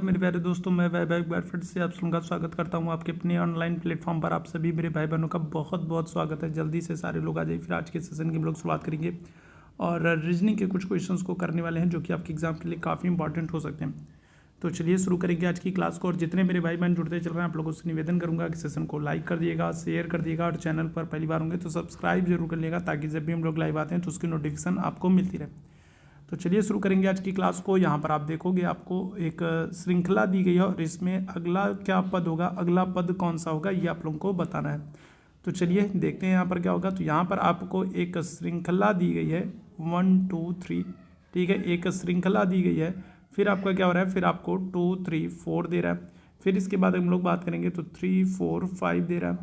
मेरे प्यारे दोस्तों, मैं वैभव एक बार फिर से आप सबका स्वागत करता हूं आपके अपने ऑनलाइन प्लेटफॉर्म पर। आप सभी मेरे भाई बहनों का बहुत बहुत स्वागत है। जल्दी से सारे लोग आ जाइए। फिर आज के सेशन की हम लोग शुरुआत करेंगे और रीजनिंग के कुछ क्वेश्चंस को करने वाले हैं जो कि आपके एग्जाम के लिए काफ़ी इंपॉर्टेंट हो सकते हैं। तो चलिए शुरू करेंगे आज की क्लास को। और जितने मेरे भाई बहन जुड़ते चल रहे हैं, आप लोगों से निवेदन करूंगा कि सेशन को लाइक कर दिएगा, शेयर कर दिएगा और चैनल पर पहली बार होंगे तो सब्सक्राइब जरूर कर लिएगा, ताकि जब भी हम लोग लाइव आते हैं तो उसकी नोटिफिकेशन आपको मिलती रहे। तो चलिए शुरू करेंगे आज की क्लास को। यहाँ पर आप देखोगे आपको एक श्रृंखला दी गई है और इसमें अगला क्या पद होगा, अगला पद कौन सा होगा, ये आप लोगों को बताना है। तो चलिए देखते हैं यहाँ पर क्या होगा। तो यहाँ पर आपको एक श्रृंखला दी गई है 1 2 3, ठीक है, एक श्रृंखला दी गई है। फिर आपका क्या हो रहा है, फिर आपको 2 3 4 दे रहा है। फिर इसके बाद हम लोग बात करेंगे तो 3 4 5 दे रहा है।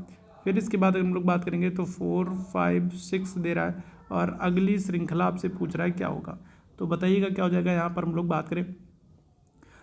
फिर इसके बाद हम लोग बात करेंगे तो 4 5 6 दे रहा है। और अगली श्रृंखला आपसे पूछ रहा है क्या होगा। तो बताइएगा क्या हो जाएगा। यहाँ पर हम लोग बात करें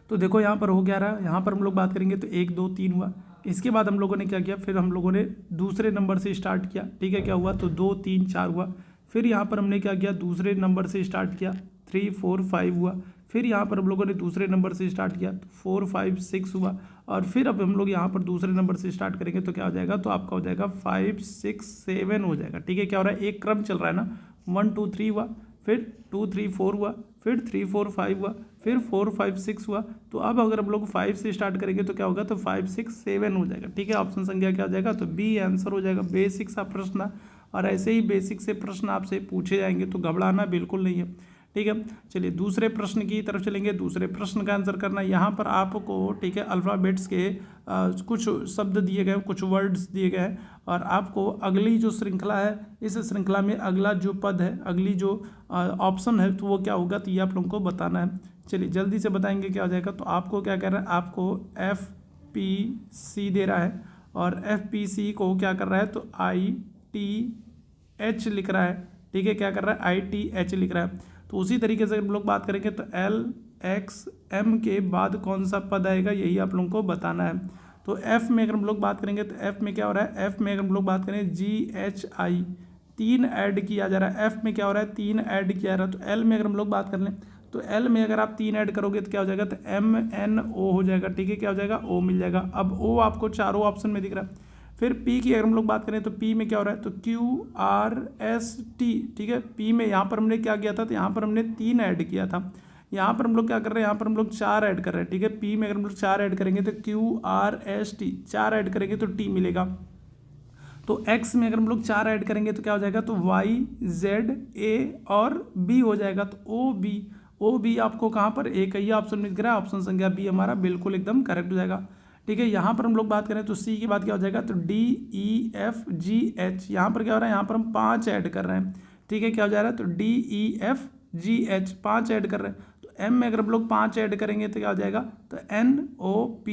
तो देखो यहाँ पर हो क्या रहा है। यहाँ पर हम लोग बात करेंगे तो 1 2 3 हुआ। इसके बाद हम लोगों ने क्या किया, फिर हम लोगों ने दूसरे नंबर से स्टार्ट किया, ठीक है, क्या हुआ तो 2 3 4 हुआ। फिर यहाँ पर हमने क्या किया, दूसरे नंबर से स्टार्ट किया, 3 4 5 हुआ। फिर यहाँ पर हम लोगों ने दूसरे नंबर से स्टार्ट किया तो 4 5 6 हुआ। और फिर अब हम लोग यहाँ पर दूसरे नंबर से स्टार्ट करेंगे तो क्या हो जाएगा, तो आपका हो जाएगा 5 6 7 हो जाएगा, ठीक है। क्या हो रहा है, एक क्रम चल रहा है ना, 1 2 3 हुआ, फिर 2 3 4 हुआ, फिर 3 4 5 हुआ, फिर 4 5 6 हुआ। तो अब अगर हम लोग 5 से स्टार्ट करेंगे तो क्या होगा, तो 5 6 7 हो जाएगा, ठीक है। ऑप्शन संख्या क्या हो जाएगा, तो बी आंसर हो जाएगा। बेसिक सा प्रश्न है और ऐसे ही बेसिक से प्रश्न आपसे पूछे जाएंगे, तो घबराना बिल्कुल नहीं है, ठीक है। चलिए दूसरे प्रश्न की तरफ चलेंगे। दूसरे प्रश्न का आंसर करना। यहाँ पर आपको, ठीक है, अल्फ़ाबेट्स के कुछ शब्द दिए गए, कुछ वर्ड्स दिए गए हैं और आपको अगली जो श्रृंखला है, इस श्रृंखला में अगला जो पद है, अगली जो ऑप्शन है, तो वो क्या होगा, तो ये आप लोगों को बताना है। चलिए जल्दी से बताएंगे क्या हो जाएगा। तो आपको क्या कह रहा है, आपको FPC दे रहा है और FPC को क्या कर रहा है, तो ITH लिख रहा है, ठीक है। क्या कर रहा है, ITH लिख रहा है। तो उसी तरीके से हम लोग बात करेंगे तो LXM के बाद कौन सा पद आएगा, यही आप लोगों को बताना है। तो F में अगर हम लोग बात करेंगे तो F में क्या हो रहा है, F में अगर हम लोग बात करें GHI 3 ऐड किया जा रहा है। F में क्या हो रहा है, 3 ऐड किया जा रहा है। तो L में अगर हम लोग बात कर लें तो L में अगर आप 3 ऐड करोगे तो क्या हो जाएगा, तो MNO हो जाएगा, ठीक है। क्या हो जाएगा, O मिल जाएगा। अब O आपको चारों ऑप्शन में दिख रहा है। फिर P की अगर हम लोग बात करें तो P में क्या हो रहा है, तो QRST, ठीक है। P में यहाँ पर हमने क्या किया था, तो यहाँ पर हमने 3 ऐड किया था। यहाँ पर हम लोग क्या कर रहे हैं, यहाँ पर हम लोग 4 ऐड कर रहे हैं, ठीक है। P में अगर हम लोग 4 ऐड करेंगे तो QRST, 4 ऐड करेंगे तो T मिलेगा। तो X में अगर हम लोग 4 ऐड करेंगे तो क्या हो जाएगा, तो Y Z A और B हो जाएगा। तो O B आपको कहाँ पर, एक ही ऑप्शन में दिख रहा है। ऑप्शन संख्या B हमारा बिल्कुल एकदम करेक्ट हो जाएगा, ठीक है। यहाँ पर हम लोग बात करें तो C की बात क्या हो जाएगा, तो D E F G H। यहाँ पर क्या हो रहा है, यहाँ पर हम 5 ऐड कर रहे हैं, ठीक है। क्या हो जा रहा है, तो D E F G H 5 add कर रहे हैं। तो M में अगर हम लोग 5 ऐड करेंगे तो क्या हो जाएगा, तो N O P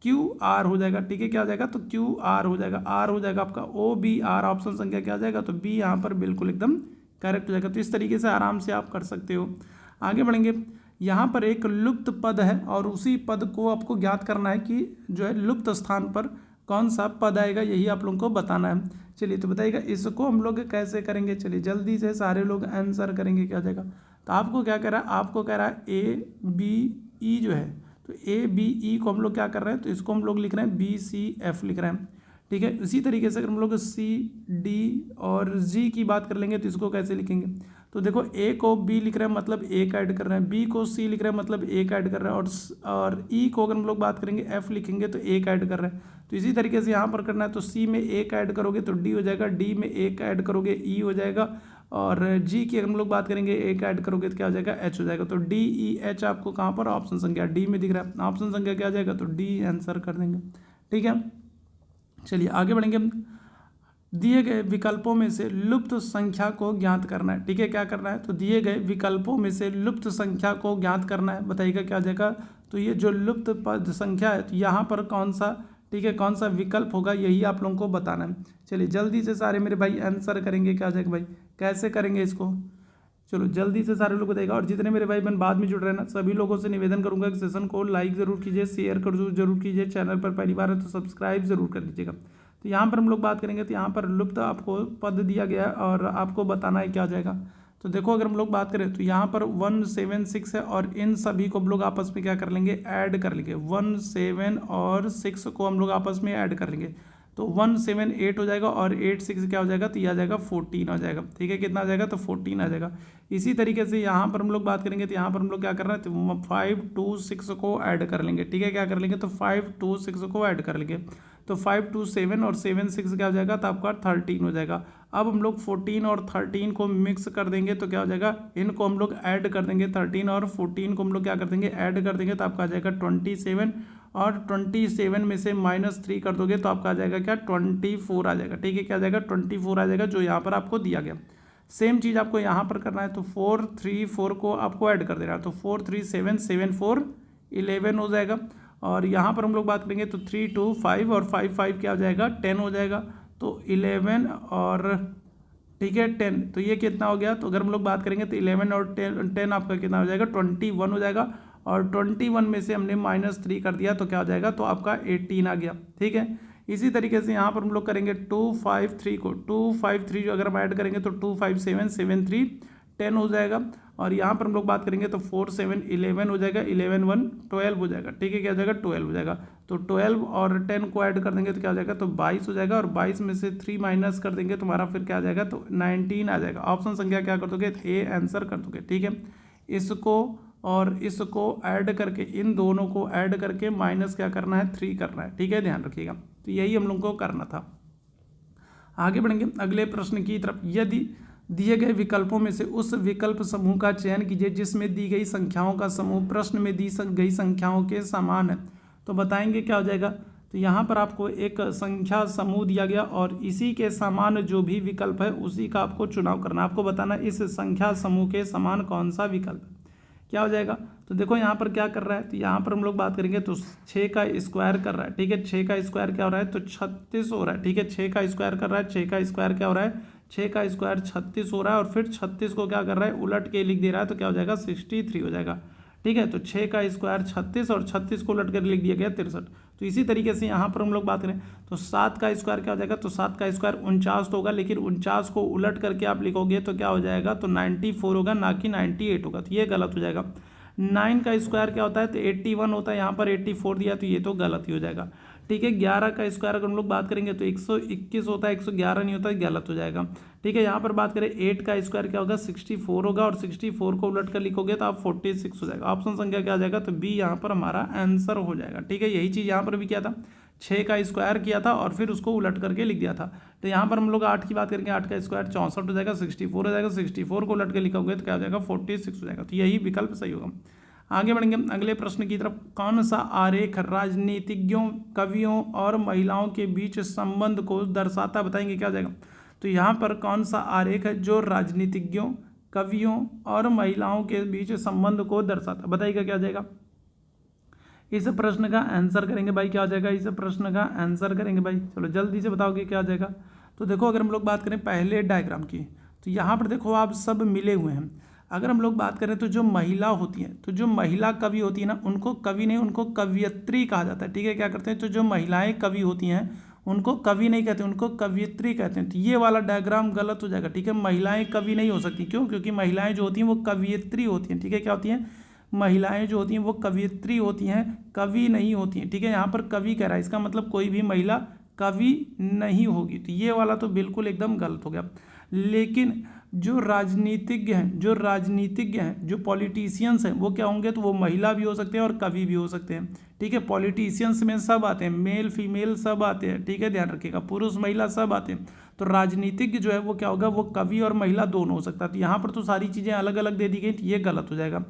Q R हो जाएगा, ठीक है। क्या हो जाएगा, तो Q R हो जाएगा, R हो जाएगा आपका O B R। ऑप्शन संख्या क्या हो जाएगा, तो B यहाँ पर बिल्कुल एकदम करेक्ट हो जाएगा। तो इस तरीके से आराम से आप कर सकते हो। आगे बढ़ेंगे। यहाँ पर एक लुप्त पद है और उसी पद को आपको ज्ञात करना है कि जो है लुप्त स्थान पर कौन सा पद आएगा, यही आप लोगों को बताना है। चलिए तो बताइएगा इसको हम लोग कैसे करेंगे। चलिए जल्दी से सारे लोग आंसर करेंगे क्या हो जाएगा। तो आपको क्या कह रहा है, आपको कह रहा है ABE जो है, तो ABE को हम लोग क्या कर रहे हैं, तो इसको हम लोग लिख रहे हैं BCF लिख रहे हैं, ठीक है। इसी तरीके से अगर हम लोग CD और G की बात कर लेंगे तो इसको कैसे लिखेंगे। तो देखो A को B लिख रहे हैं मतलब एक ऐड कर रहे हैं, B को C लिख रहे हैं मतलब एक ऐड कर रहे हैं, और E को अगर हम लोग बात करेंगे F लिखेंगे तो एक ऐड कर रहे हैं। तो इसी तरीके से यहाँ पर करना है। तो C में एक ऐड करोगे तो D हो जाएगा, D में एक ऐड करोगे E हो जाएगा, और G की अगर हम लोग बात करेंगे एक ऐड करोगे तो क्या हो जाएगा, H हो जाएगा। तो D E H आपको कहाँ पर, ऑप्शन संख्या D में दिख रहा है। ऑप्शन संख्या क्या हो जाएगा, तो D आंसर कर देंगे, ठीक है। चलिए आगे बढ़ेंगे। दिए गए विकल्पों में से लुप्त संख्या को ज्ञात करना है, ठीक है। क्या करना है, तो दिए गए विकल्पों में से लुप्त संख्या को ज्ञात करना है। बताइएगा क्या हो जाएगा। तो ये जो लुप्त पद संख्या है, तो यहाँ पर कौन सा, ठीक है, कौन सा विकल्प होगा, यही आप लोगों को बताना है। चलिए जल्दी से सारे मेरे भाई आंसर करेंगे क्या हो जाएगा भाई, कैसे करेंगे इसको। चलो जल्दी से सारे लोग बताएगा। और जितने मेरे भाई बहन बाद में जुड़ रहे हैं ना, सभी लोगों से निवेदन करूंगा कि सेशन को लाइक ज़रूर कीजिए, शेयर कर जरूर कीजिए, चैनल पर पहली बार है तो सब्सक्राइब जरूर कर लीजिएगा। तो यहाँ पर हम लोग बात करेंगे तो यहाँ पर लुप्त आपको पद दिया गया है और आपको बताना है क्या हो जाएगा। तो देखो अगर हम लोग बात करें तो यहाँ पर 176 है और इन सभी को हम लोग आपस में क्या कर लेंगे, ऐड कर लेंगे। 17 और 6 को हम लोग आपस में ऐड कर लेंगे तो 178 हो जाएगा और 86 क्या हो जाएगा, तो यह आ जाएगा 14 हो जाएगा। ठीक है, कितना आ जाएगा, तो 14 आ जाएगा। इसी तरीके से यहाँ पर हम लोग बात करेंगे तो यहाँ पर हम लोग क्या कर रहे हैं, तो 5 2 6 को ऐड कर लेंगे। ठीक है, क्या कर लेंगे, तो 5 2 6 को ऐड कर लेंगे तो 5 2 7 और 7 6 क्या हो जाएगा, तो आपका 13 हो जाएगा। अब हम लोग 14 और 13 को मिक्स कर देंगे तो क्या हो जाएगा, इनको हम लोग ऐड कर देंगे। 13 और 14 को हम लोग क्या कर देंगे, ऐड कर देंगे तो आपका आ जाएगा 27 और 27 में से -3 कर दोगे तो आपका आ जाएगा क्या, 24 आ जाएगा। ठीक है, क्या आ जाएगा, 24 आ जाएगा, जो यहाँ पर आपको दिया गया। सेम चीज़ आपको यहाँ पर करना है तो 4 3 4 को आपको ऐड कर देना है तो 4 3 7 7 4 11 हो जाएगा। और यहाँ पर हम लोग बात करेंगे तो 3 2 5 और 5 5 क्या हो जाएगा, 10 हो जाएगा। तो 11 और ठीक है 10, तो ये कितना हो गया, तो अगर हम लोग बात करेंगे तो 11 और 10 आपका कितना हो जाएगा, 21 हो जाएगा। और 21 में से हमने -3 कर दिया तो क्या हो जाएगा, तो आपका 18 आ गया। ठीक है, इसी तरीके से यहाँ पर हम लोग करेंगे 253 को 253 जो अगर हम ऐड करेंगे तो 2 5 7 7 3 10 हो जाएगा। और यहाँ पर हम लोग बात करेंगे तो 4 7 11 हो जाएगा, 11 1 12 हो जाएगा। ठीक है, क्या हो जाएगा, 12 हो जाएगा। तो 12 और 10 को ऐड कर देंगे तो क्या हो जाएगा, तो 22 हो जाएगा। और 22 में से 3 माइनस कर देंगे तुम्हारा फिर क्या आ जाएगा, तो 19 आ जाएगा। ऑप्शन संख्या क्या कर दोगे, ए आंसर कर दोगे। ठीक है, इसको और इसको ऐड करके, इन दोनों को ऐड करके माइनस क्या करना है, 3 करना है। ठीक है, ध्यान रखिएगा। तो यही हम लोग को करना था। आगे बढ़ेंगे अगले प्रश्न की तरफ। यदि दिए गए विकल्पों में से उस विकल्प समूह का चयन कीजिए जिसमें दी गई संख्याओं का समूह प्रश्न में दी गई संख्याओं के समान है, तो बताएंगे क्या हो जाएगा। तो यहाँ पर आपको एक संख्या समूह दिया गया और इसी के समान जो भी विकल्प है उसी का आपको चुनाव करना। आपको बताना इस संख्या समूह के समान कौन सा विकल्प है, क्या हो जाएगा। तो देखो यहाँ पर क्या कर रहा है, तो यहाँ पर हम लोग बात करेंगे तो 6 का स्क्वायर कर रहा है। ठीक है, 6 का स्क्वायर क्या हो रहा है, तो 36 हो रहा है। ठीक है, 6 का स्क्वायर कर रहा है, 6 का स्क्वायर क्या हो रहा है, 6 का स्क्वायर 36 हो रहा है। और फिर 36 को क्या कर रहा है, उलट के लिख दे रहा है तो क्या हो जाएगा, 63 हो जाएगा। ठीक है, तो 6 का स्क्वायर 36 और 36 को उलट कर लिख दिया गया 63। तो इसी तरीके से यहाँ पर हम लोग बात करें तो 7 का स्क्वायर क्या हो जाएगा, तो 7 का स्क्वायर 49 तो होगा, लेकिन 49 को उलट करके आप लिखोगे तो क्या हो जाएगा, तो 94 होगा, ना कि 98 होगा। तो ये गलत हो जाएगा। 9 का स्क्वायर क्या होता है, तो 81 होता है, यहाँ पर 84 दिया तो ये तो गलत ही हो जाएगा। ठीक है, 11 का स्क्वायर अगर हम लोग बात करेंगे तो 121 होता है, 111 नहीं होता है, गलत हो जाएगा। ठीक है, यहाँ पर बात करें 8 का स्क्वायर क्या होगा, 64 होगा, और 64 को उलट कर लिखोगे तो आप 46 हो जाएगा। ऑप्शन संख्या क्या आ जाएगा, तो बी यहाँ पर हमारा आंसर हो जाएगा। ठीक है, यही चीज़ यहाँ पर भी किया था, 6 का स्क्वायर किया था और फिर उसको उलट करके लिख दिया था। तो यहाँ पर हम लोग 8 की बात करेंगे, 8 का स्क्वायर 64 हो जाएगा, 64 हो जाएगा, 64 को उलट के लिखोगे तो क्या हो जाएगा, 46 हो जाएगा। तो यही विकल्प सही होगा। आगे बढ़ेंगे अगले प्रश्न की तरफ। कौन सा आरेख राजनीतिज्ञों, कवियों और महिलाओं के बीच संबंध को दर्शाता, बताएंगे क्या हो जाएगा। तो यहाँ पर कौन सा आरेख है जो राजनीतिज्ञों, कवियों और महिलाओं के बीच संबंध को दर्शाता, बताइएगा क्या हो जाएगा। इस प्रश्न का आंसर करेंगे भाई, क्या हो जाएगा, इस प्रश्न का आंसर करेंगे भाई। चलो जल्दी से बताओगे क्या हो जाएगा। तो देखो अगर हम लोग बात करें पहले डायग्राम की, तो यहाँ पर देखो आप सब मिले हुए हैं। अगर हम लोग बात करें तो जो महिला होती हैं, तो जो महिला कवि होती है ना, उनको कवि नहीं, उनको कवयित्री कहा जाता है। ठीक है, क्या करते हैं, तो जो महिलाएं कवि होती हैं उनको कवि नहीं कहते, उनको कवयित्री कहते हैं। तो ये वाला डायग्राम गलत हो जाएगा। ठीक है, महिलाएं कवि नहीं हो सकती, क्यों, क्योंकि महिलाएं जो होती हैं वो कवयित्री होती हैं। ठीक है, क्या होती हैं, महिलाएं जो होती हैं वो कवयित्री होती हैं, कवि नहीं होती हैं। ठीक है, यहाँ पर कवि कह रहा है, इसका मतलब कोई भी महिला कवि नहीं होगी। तो ये वाला तो बिल्कुल एकदम गलत हो गया। लेकिन जो राजनीतिज्ञ हैं, जो पॉलिटिशियंस हैं, वो क्या होंगे, तो वो महिला भी हो सकते हैं और कवि भी हो सकते हैं। ठीक है, पॉलिटिशियंस में सब आते हैं, मेल फीमेल सब आते हैं। ठीक है, ध्यान रखिएगा, पुरुष महिला सब आते हैं। तो राजनीतिज्ञ जो है वो क्या होगा, वो कवि और महिला दोनों हो सकता है। तो यहाँ पर तो सारी चीज़ें अलग अलग दे दी गई, तो ये गलत हो जाएगा।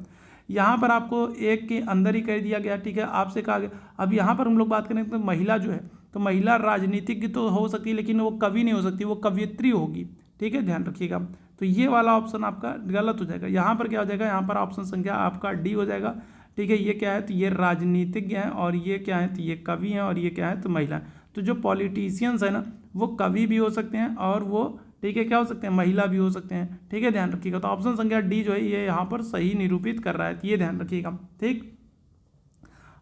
यहाँ पर आपको एक के अंदर ही कह दिया गया। ठीक है, आपसे कहा गया। अब यहाँ पर हम लोग बात करें तो महिला जो है, तो महिला राजनीतिज्ञ तो हो सकती है, लेकिन वो कवि नहीं हो सकती, वो कवयित्री होगी। ठीक है, ध्यान रखिएगा। तो ये वाला ऑप्शन आपका गलत हो जाएगा। यहाँ पर क्या हो जाएगा, यहाँ पर ऑप्शन संख्या आपका डी हो जाएगा। ठीक है, ये क्या है, तो ये राजनीतिज्ञ हैं, और ये क्या है, तो ये कवि हैं, और ये क्या है, तो महिला। तो जो पॉलिटिशियंस है ना, वो कवि भी हो सकते हैं और वो, ठीक है, क्या हो सकते हैं, महिला भी हो सकते हैं। ठीक है, ध्यान रखिएगा। तो ऑप्शन संख्या डी जो है ये यहाँ पर सही निरूपित कर रहा है, तो ये ध्यान रखिएगा। ठीक,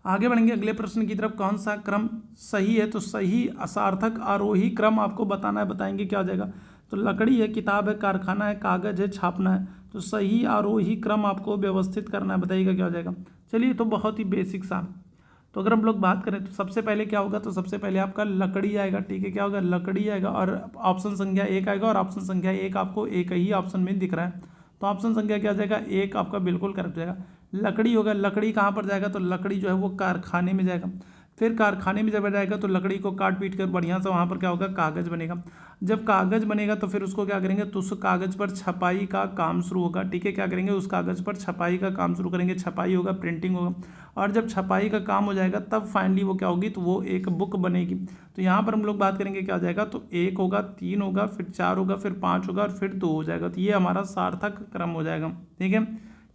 आगे बढ़ेंगे अगले प्रश्न की तरफ। कौन सा क्रम सही है, तो सही सार्थक आरोही क्रम आपको बताना है, बताएंगे क्या हो जाएगा। तो लकड़ी है, किताब है, कारखाना है, कागज़ है, छापना है। तो सही आरोही क्रम आपको व्यवस्थित करना है, बताइएगा क्या हो जाएगा। चलिए, तो बहुत ही बेसिक सा। तो अगर हम लोग बात करें तो सबसे पहले क्या होगा, तो सबसे पहले आपका लकड़ी आएगा, ठीक है, क्या होगा, लकड़ी आएगा, और ऑप्शन संख्या 1 आएगा, और ऑप्शन संख्या 1 आपको एक ही ऑप्शन में दिख रहा है, तो ऑप्शन संख्या क्या हो जाएगा, 1 आपका बिल्कुल करेक्ट हो जाएगा। लकड़ी होगा, लकड़ी कहाँ पर जाएगा, तो लकड़ी जो है वो कारखाने में जाएगा। फिर कारखाने में जब जाएगा तो लकड़ी को काट पीट कर बढ़िया से वहाँ पर क्या होगा, कागज़ बनेगा। जब कागज़ बनेगा तो फिर उसको क्या करेंगे, तो उस कागज़ पर छपाई का काम शुरू होगा, ठीक है, क्या करेंगे, उस कागज़ पर छपाई का काम शुरू करेंगे, छपाई होगा, प्रिंटिंग होगा, और जब छपाई का काम हो जाएगा तब फाइनली वो क्या होगी, तो वो एक बुक बनेगी। तो यहाँ पर हम लोग बात करेंगे क्या हो जाएगा, तो 1 होगा, 3 होगा, फिर 4 होगा, फिर 5 होगा, और फिर 2 हो जाएगा। तो ये हमारा सार्थक क्रम हो जाएगा, ठीक है।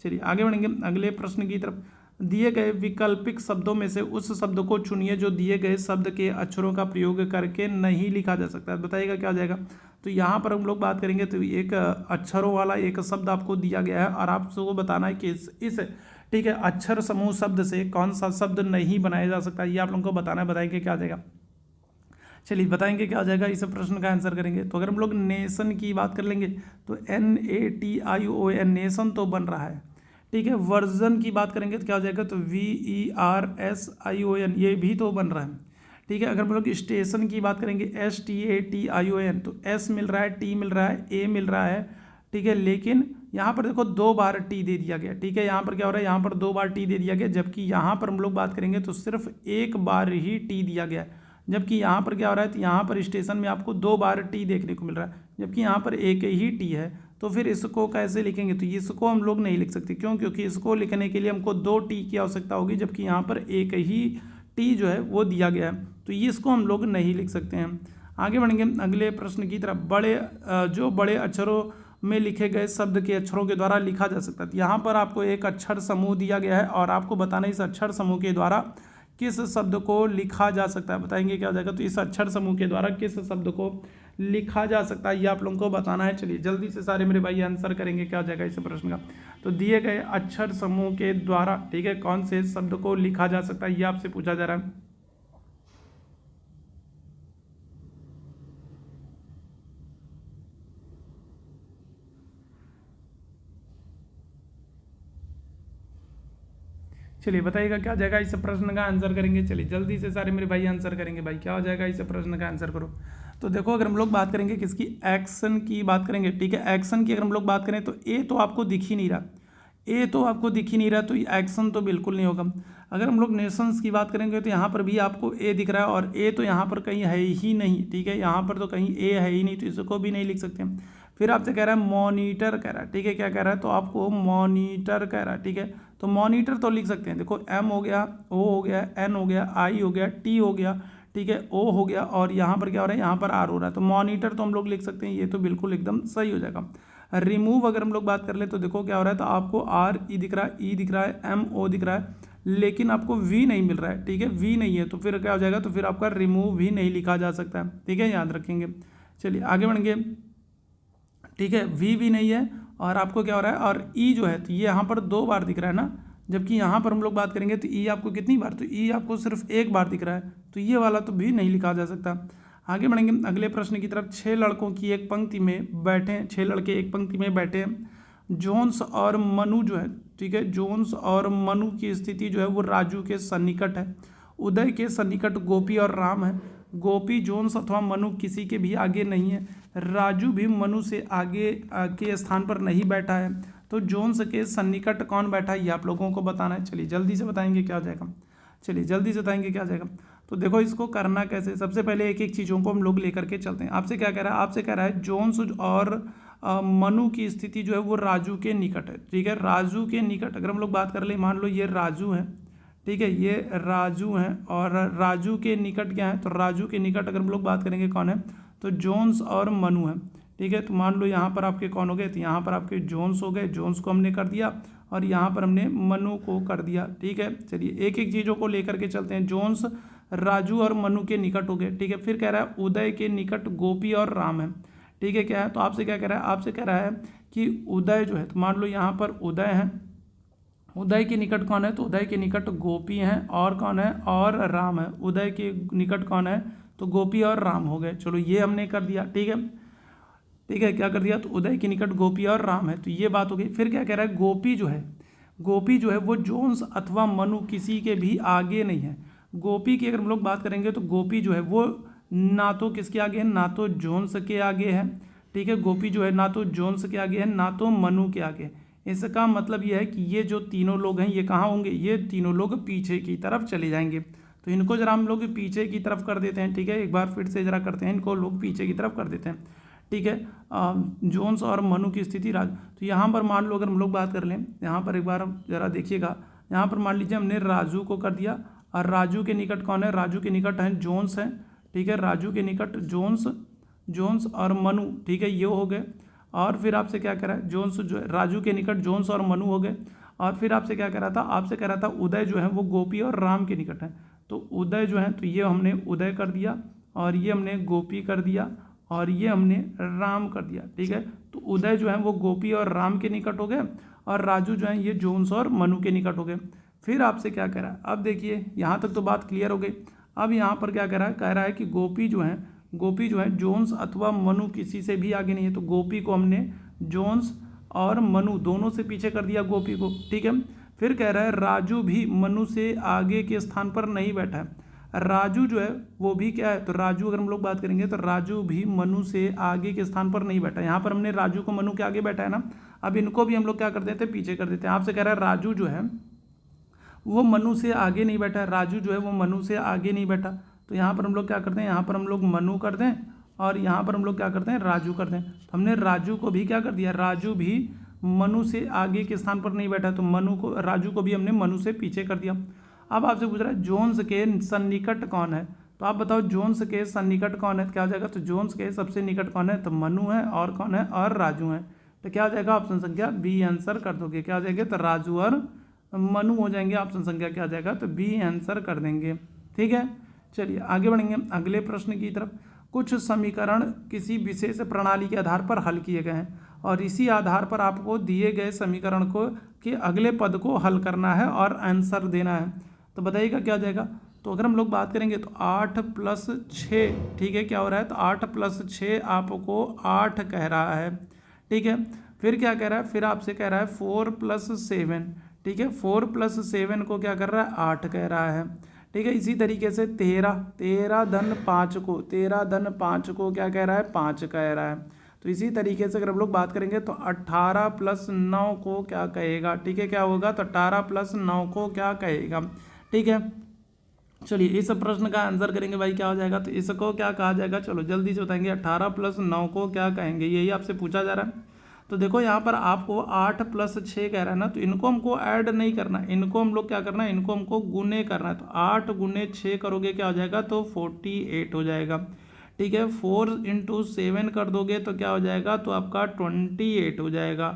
चलिए आगे बढ़ेंगे अगले प्रश्न की तरफ। दिए गए वैकल्पिक शब्दों में से उस शब्द को चुनिए जो दिए गए शब्द के अक्षरों का प्रयोग करके नहीं लिखा जा सकता है, बताइएगा क्या हो जाएगा। तो यहाँ पर हम लोग बात करेंगे तो एक अक्षरों वाला एक शब्द आपको दिया गया है, और आपको बताना है कि इस ठीक है अक्षर समूह शब्द से कौन सा शब्द नहीं बनाया जा सकता, ये आप लोगों को बताना है, बताएंगे क्या आ जाएगा। चलिए बताएंगे क्या आ जाएगा, इस प्रश्न का आंसर करेंगे। तो अगर हम लोग नेशन की बात कर लेंगे तो NATION नेशन तो बन रहा है, ठीक है। वर्जन की बात करेंगे तो क्या हो जाएगा, तो VERSION ये भी तो बन रहा है, ठीक है। अगर हम लोग स्टेशन की बात करेंगे STATION तो S मिल रहा है, T मिल रहा है, A मिल रहा है, ठीक है, लेकिन यहाँ पर देखो 2 बार T दे दिया गया, ठीक है। यहाँ पर क्या हो रहा है, यहाँ पर 2 बार T दे दिया गया, जबकि यहाँ पर हम लोग बात करेंगे तो सिर्फ 1 बार ही T दिया गया है। जबकि यहाँ पर क्या हो रहा है, तो यहाँ पर स्टेशन में आपको 2 बार T देखने को मिल रहा है, जबकि यहाँ पर एक ही T है। तो फिर इसको कैसे लिखेंगे, तो इसको हम लोग नहीं लिख सकते, क्यों, क्योंकि इसको लिखने के लिए हमको 2 T की आवश्यकता होगी, जबकि यहाँ पर एक ही T जो है वो दिया गया है, तो ये इसको हम लोग नहीं लिख सकते हैं। आगे बढ़ेंगे अगले प्रश्न की तरफ। जो बड़े अक्षरों में लिखे गए शब्द के अक्षरों के द्वारा लिखा जा सकता है। तो यहाँ पर आपको एक अक्षर समूह दिया गया है, और आपको बताना है इस अक्षर समूह के द्वारा किस शब्द को लिखा जा सकता है, बताएंगे क्या हो जाएगा। तो इस अक्षर समूह के द्वारा किस शब्द को लिखा जा सकता है, ये आप लोगों को बताना है। चलिए जल्दी से सारे मेरे भाई आंसर करेंगे क्या हो जाएगा इस प्रश्न का। तो दिए गए अक्षर समूह के द्वारा, ठीक है, कौन से शब्द को लिखा जा सकता है, ये आपसे पूछा जा रहा है। चलिए बताइएगा क्या हो जाएगा, इस प्रश्न का आंसर करेंगे। चलिए जल्दी से सारे मेरे भाई आंसर करेंगे, भाई क्या हो जाएगा इस प्रश्न का आंसर करो। तो देखो अगर हम लोग बात करेंगे किसकी, एक्शन की बात करेंगे, ठीक है। एक्शन की अगर हम लोग बात करें तो ए तो आपको दिख ही नहीं रहा, ए तो आपको दिख ही नहीं रहा, तो एक्शन तो बिल्कुल नहीं होगा। अगर हम लोग नेशंस की बात करेंगे तो यहाँ पर भी आपको ए दिख रहा है, और ए तो यहाँ पर कहीं है ही नहीं, ठीक है, यहाँ पर तो कहीं ए है ही नहीं, तो इसको भी नहीं लिख सकते। फिर आपसे कह रहा है मॉनिटर कह रहा है, ठीक है, क्या कह रहा है, तो आपको मॉनिटर कह रहा है, ठीक है। तो मॉनिटर तो लिख सकते हैं, देखो M हो गया, O हो गया, N हो गया, I हो गया, T हो गया, ठीक है, O हो गया, और यहाँ पर क्या हो रहा है, यहाँ पर R हो रहा है, तो मॉनिटर तो हम लोग लिख सकते हैं, ये तो बिल्कुल एकदम सही हो जाएगा। रिमूव अगर हम लोग बात कर ले तो देखो क्या हो रहा है, तो आपको RE दिख रहा है, E दिख रहा है, MO दिख रहा है, लेकिन आपको V नहीं मिल रहा है, ठीक है, V नहीं है, तो फिर क्या हो जाएगा, तो फिर आपका रिमूव भी नहीं लिखा जा सकता है, ठीक है, याद रखेंगे। चलिए आगे बढ़ेंगे, ठीक है, V भी नहीं है, और आपको क्या हो रहा है, और E जो है तो ये यहाँ पर 2 बार दिख रहा है ना, जबकि यहाँ पर हम लोग बात करेंगे तो E आपको कितनी बार, तो E आपको सिर्फ 1 बार दिख रहा है, तो ये वाला तो भी नहीं लिखा जा सकता। आगे बढ़ेंगे अगले प्रश्न की तरफ। 6 लड़कों की एक पंक्ति में बैठे, 6 लड़के एक पंक्ति में बैठे, जोन्स और मनु जो है, ठीक है, जोन्स और मनु की स्थिति जो है वो राजू के सन्निकट है। उदय के सन्निकट गोपी और राम है। गोपी जोन्स अथवा मनु किसी के भी आगे नहीं है। राजू भी मनु से आगे के स्थान पर नहीं बैठा है, तो जोन्स के सन्निकट कौन बैठा है, ये आप लोगों को बताना है। चलिए जल्दी से बताएंगे क्या हो जाएगा, चलिए जल्दी से बताएंगे क्या हो जाएगा। तो देखो इसको करना कैसे, सबसे पहले एक एक चीज़ों को हम लोग लेकर के चलते हैं। आपसे क्या कह रहा है, आपसे कह रहा है जोन्स और मनु की स्थिति जो है वो राजू के निकट है, ठीक है। राजू के निकट अगर हम लोग बात कर ले, मान लो ये राजू है, ठीक है, ये राजू है, और राजू के निकट क्या है, तो राजू के निकट अगर हम लोग बात करेंगे कौन है, तो जोन्स और मनु है, ठीक है। तो मान लो यहाँ पर आपके कौन हो गए, तो यहाँ पर आपके जोन्स हो गए, जोन्स को हमने कर दिया, और यहाँ पर हमने मनु को कर दिया, ठीक है। चलिए एक एक चीज़ों को लेकर के चलते हैं। जोन्स राजू और मनु के निकट हो गए, ठीक है। फिर कह रहा है उदय के निकट गोपी और राम है, ठीक है। क्या है, तो आपसे क्या कह रहा है, आपसे कह रहा है कि उदय जो है, तो मान लो यहाँ पर उदय है, उदय के निकट कौन है, तो उदय के निकट गोपी हैं, और कौन है, और राम है। उदय के निकट कौन है, तो गोपी और राम हो गए। चलो ये हमने कर दिया, ठीक है, ठीक है, क्या कर दिया, तो उदय के निकट गोपी और राम है, तो ये बात हो गई। फिर क्या कह रहा है, गोपी जो है वो जोन्स अथवा मनु किसी के भी आगे नहीं है। गोपी की अगर हम लोग बात करेंगे तो गोपी जो है वो ना तो किसके आगे है, ना तो जोन्स के आगे है, ठीक है, गोपी जो है ना तो जोन्स के आगे है ना तो मनु के आगे। इसका मतलब यह है कि ये जो तीनों लोग हैं ये कहाँ होंगे, ये तीनों लोग पीछे की तरफ चले जाएंगे। तो इनको जरा हम लोग पीछे की तरफ कर देते हैं, ठीक है, एक बार फिर से जरा करते हैं, इनको लोग पीछे की तरफ कर देते हैं, ठीक है। जोन्स और मनु की स्थिति राज, तो यहाँ पर मान लो अगर हम लोग बात कर लें, यहाँ पर एक बार जरा देखिएगा, यहाँ पर मान लीजिए हमने राजू को कर दिया, और राजू के निकट कौन है, राजू के निकट हैं जोन्स हैं, ठीक है, राजू के निकट जोन्स और मनु, ठीक है, ये हो गए। और फिर आपसे क्या कह रहा है, जोन्स जो राजू के निकट जोन्स और मनु हो गए। और फिर आपसे क्या कह रहा था, आपसे कह रहा था उदय जो है वो गोपी और राम के निकट है। तो उदय जो है, तो ये हमने उदय कर दिया, और ये हमने गोपी कर दिया, और ये हमने राम कर दिया, ठीक है। तो उदय जो है वो गोपी और राम के निकट हो गए, और राजू जो है ये जोन्स और मनु के निकट हो गए। फिर आपसे क्या कह रहा है, अब देखिए यहाँ तक तो बात क्लियर हो गई। अब यहाँ पर क्या कह रहा है कि गोपी जो है जोन्स अथवा मनु किसी से भी आगे नहीं है। तो गोपी को हमने जोन्स और मनु दोनों से पीछे कर दिया गोपी को, ठीक है। फिर कह रहा है राजू भी मनु से आगे के स्थान पर नहीं बैठा है। राजू जो है वो भी क्या है, तो राजू अगर हम लोग बात करेंगे तो राजू भी मनु से आगे के स्थान पर नहीं बैठा। यहाँ पर हमने राजू को मनु के आगे बैठा है ना, अब इनको भी हम लोग क्या कर देते हैं, पीछे कर देते हैं। आपसे कह रहा है राजू जो है वो मनु से आगे नहीं बैठा, राजू जो है वो मनु से आगे नहीं बैठा। तो यहाँ पर हम लोग क्या करते हैं, यहाँ पर हम लोग मनु कर दें, और यहाँ पर हम लोग क्या करते हैं, राजू कर दें। तो हमने राजू को भी क्या कर दिया, राजू भी मनु से आगे के स्थान पर नहीं बैठा, तो राजू को भी हमने मनु से पीछे कर दिया। अब आपसे पूछ रहा है जोन्स के सन्निकट कौन है, तो आप बताओ जोन्स के सन्निकट कौन है, तो क्या हो जाएगा, तो जोन्स के सबसे निकट कौन है, तो मनु है, और कौन है, और राजू है। तो क्या हो जाएगा, ऑप्शन संख्या बी आंसर कर दोगे, क्या हो जाएगा, तो राजू और मनु हो जाएंगे। ऑप्शन संख्या क्या आ जाएगा, तो बी आंसर कर देंगे, ठीक है। चलिए आगे बढ़ेंगे अगले प्रश्न की तरफ। कुछ समीकरण किसी विशेष प्रणाली के आधार पर हल किए गए हैं, और इसी आधार पर आपको दिए गए समीकरण को के अगले पद को हल करना है और आंसर देना है। तो बताइएगा क्या आ जाएगा। तो अगर हम लोग बात करेंगे तो 8 + 6, ठीक है, क्या हो रहा है, तो 8 + 6 आपको 8 कह रहा है, ठीक है। फिर क्या कह रहा है, फिर आपसे कह रहा है 4 + 7, ठीक है, 4 + 7 को क्या कर रहा है, 8 कह रहा है, ठीक है। इसी तरीके से 13 धन 5 को क्या कह रहा है, 5 कह रहा है। तो इसी तरीके से अगर हम लोग बात करेंगे तो 18 + 9 को क्या कहेगा, ठीक है, क्या होगा, तो 18 + 9 को क्या कहेगा, ठीक है। चलिए इस प्रश्न का आंसर करेंगे भाई, क्या हो जाएगा, तो इसको क्या कहा जाएगा, चलो जल्दी से बताएंगे, 18 + 9 को क्या कहेंगे, यही आपसे पूछा जा रहा है। तो देखो यहाँ पर आपको 8 + 6 कह रहा है ना, तो इनको हमको ऐड नहीं करना, इनको हम लोग क्या करना है, इनको हमको गुने करना है। तो 8 × 6 करोगे क्या हो जाएगा, तो 48 हो जाएगा, ठीक है। 4 × 7 कर दोगे तो क्या हो जाएगा, तो आपका 28 हो जाएगा,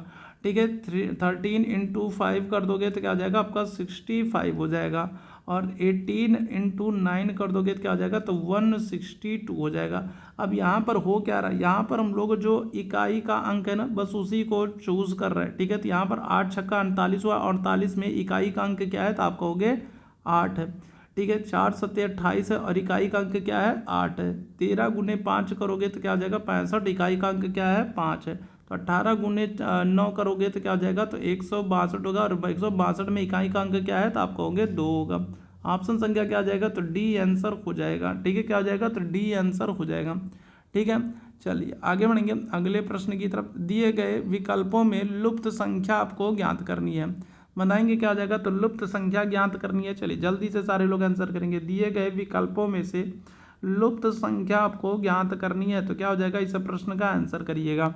ठीक है। 13 × 5 कर दोगे तो क्या हो जाएगा, आपका 65 हो जाएगा। और 18 × 9 कर दोगे तो क्या हो जाएगा, तो 162 हो जाएगा। अब यहाँ पर हो क्या रहा है, यहाँ पर हम लोग जो इकाई का अंक है ना, बस उसी को चूज़ कर रहे हैं, ठीक है। तो यहाँ पर 8 × 6 = 48 हुआ, 48 में इकाई का अंक क्या है, तो आप कहोगे 8 है, ठीक है। 4 × 7 = 28 है, और इकाई का अंक क्या है, 8 है। 13 × 5 करोगे तो क्या हो जाएगा, 65, इकाई का अंक क्या है, 5 है। तो 18 × 9 करोगे तो क्या हो जाएगा, तो 162 होगा, और 162 में इकाई का अंक क्या है, तो आप कहोगे 2 होगा। ऑप्शन संख्या क्या आ जाएगा, तो डी आंसर हो जाएगा, ठीक है, क्या हो जाएगा, तो डी आंसर हो जाएगा, ठीक है। चलिए आगे बढ़ेंगे अगले प्रश्न की तरफ। दिए गए विकल्पों में लुप्त संख्या आपको ज्ञात करनी है, बताएंगे क्या हो जाएगा, तो लुप्त संख्या ज्ञात करनी है। चलिए जल्दी से सारे लोग आंसर करेंगे। दिए गए विकल्पों में से लुप्त संख्या आपको ज्ञात करनी है, तो क्या हो जाएगा, इस प्रश्न का आंसर करिएगा,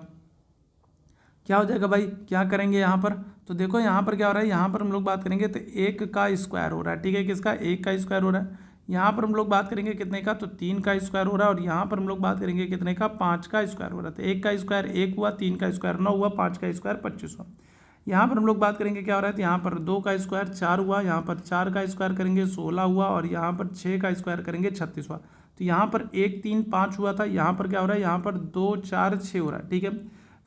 क्या हो जाएगा भाई, क्या करेंगे यहाँ पर। तो देखो यहाँ पर क्या हो रहा है, यहाँ पर हम लोग बात करेंगे तो 1 का स्क्वायर हो रहा है, ठीक है, किसका, 1 का स्क्वायर हो रहा है। यहाँ पर हम लोग बात करेंगे कितने का, तो 3 का स्क्वायर हो रहा है, और यहाँ पर हम लोग बात करेंगे कितने का, 5 का स्क्वायर हो रहा है। तो 1 का स्क्वायर 1 हुआ, 3 का स्क्वायर 9 हुआ, 5 का स्क्वायर 25 हुआ। यहाँ पर हम लोग बात करेंगे क्या हो रहा है, तो यहाँ पर 2 का स्क्वायर 4 हुआ, यहाँ पर 4 का स्क्वायर करेंगे 16 हुआ, और यहाँ पर 6 का स्क्वायर करेंगे 36 हुआ। तो यहाँ पर 1 3 5 हुआ था, यहाँ पर क्या हो रहा है, यहाँ पर 2 4 6 हो रहा है, ठीक है।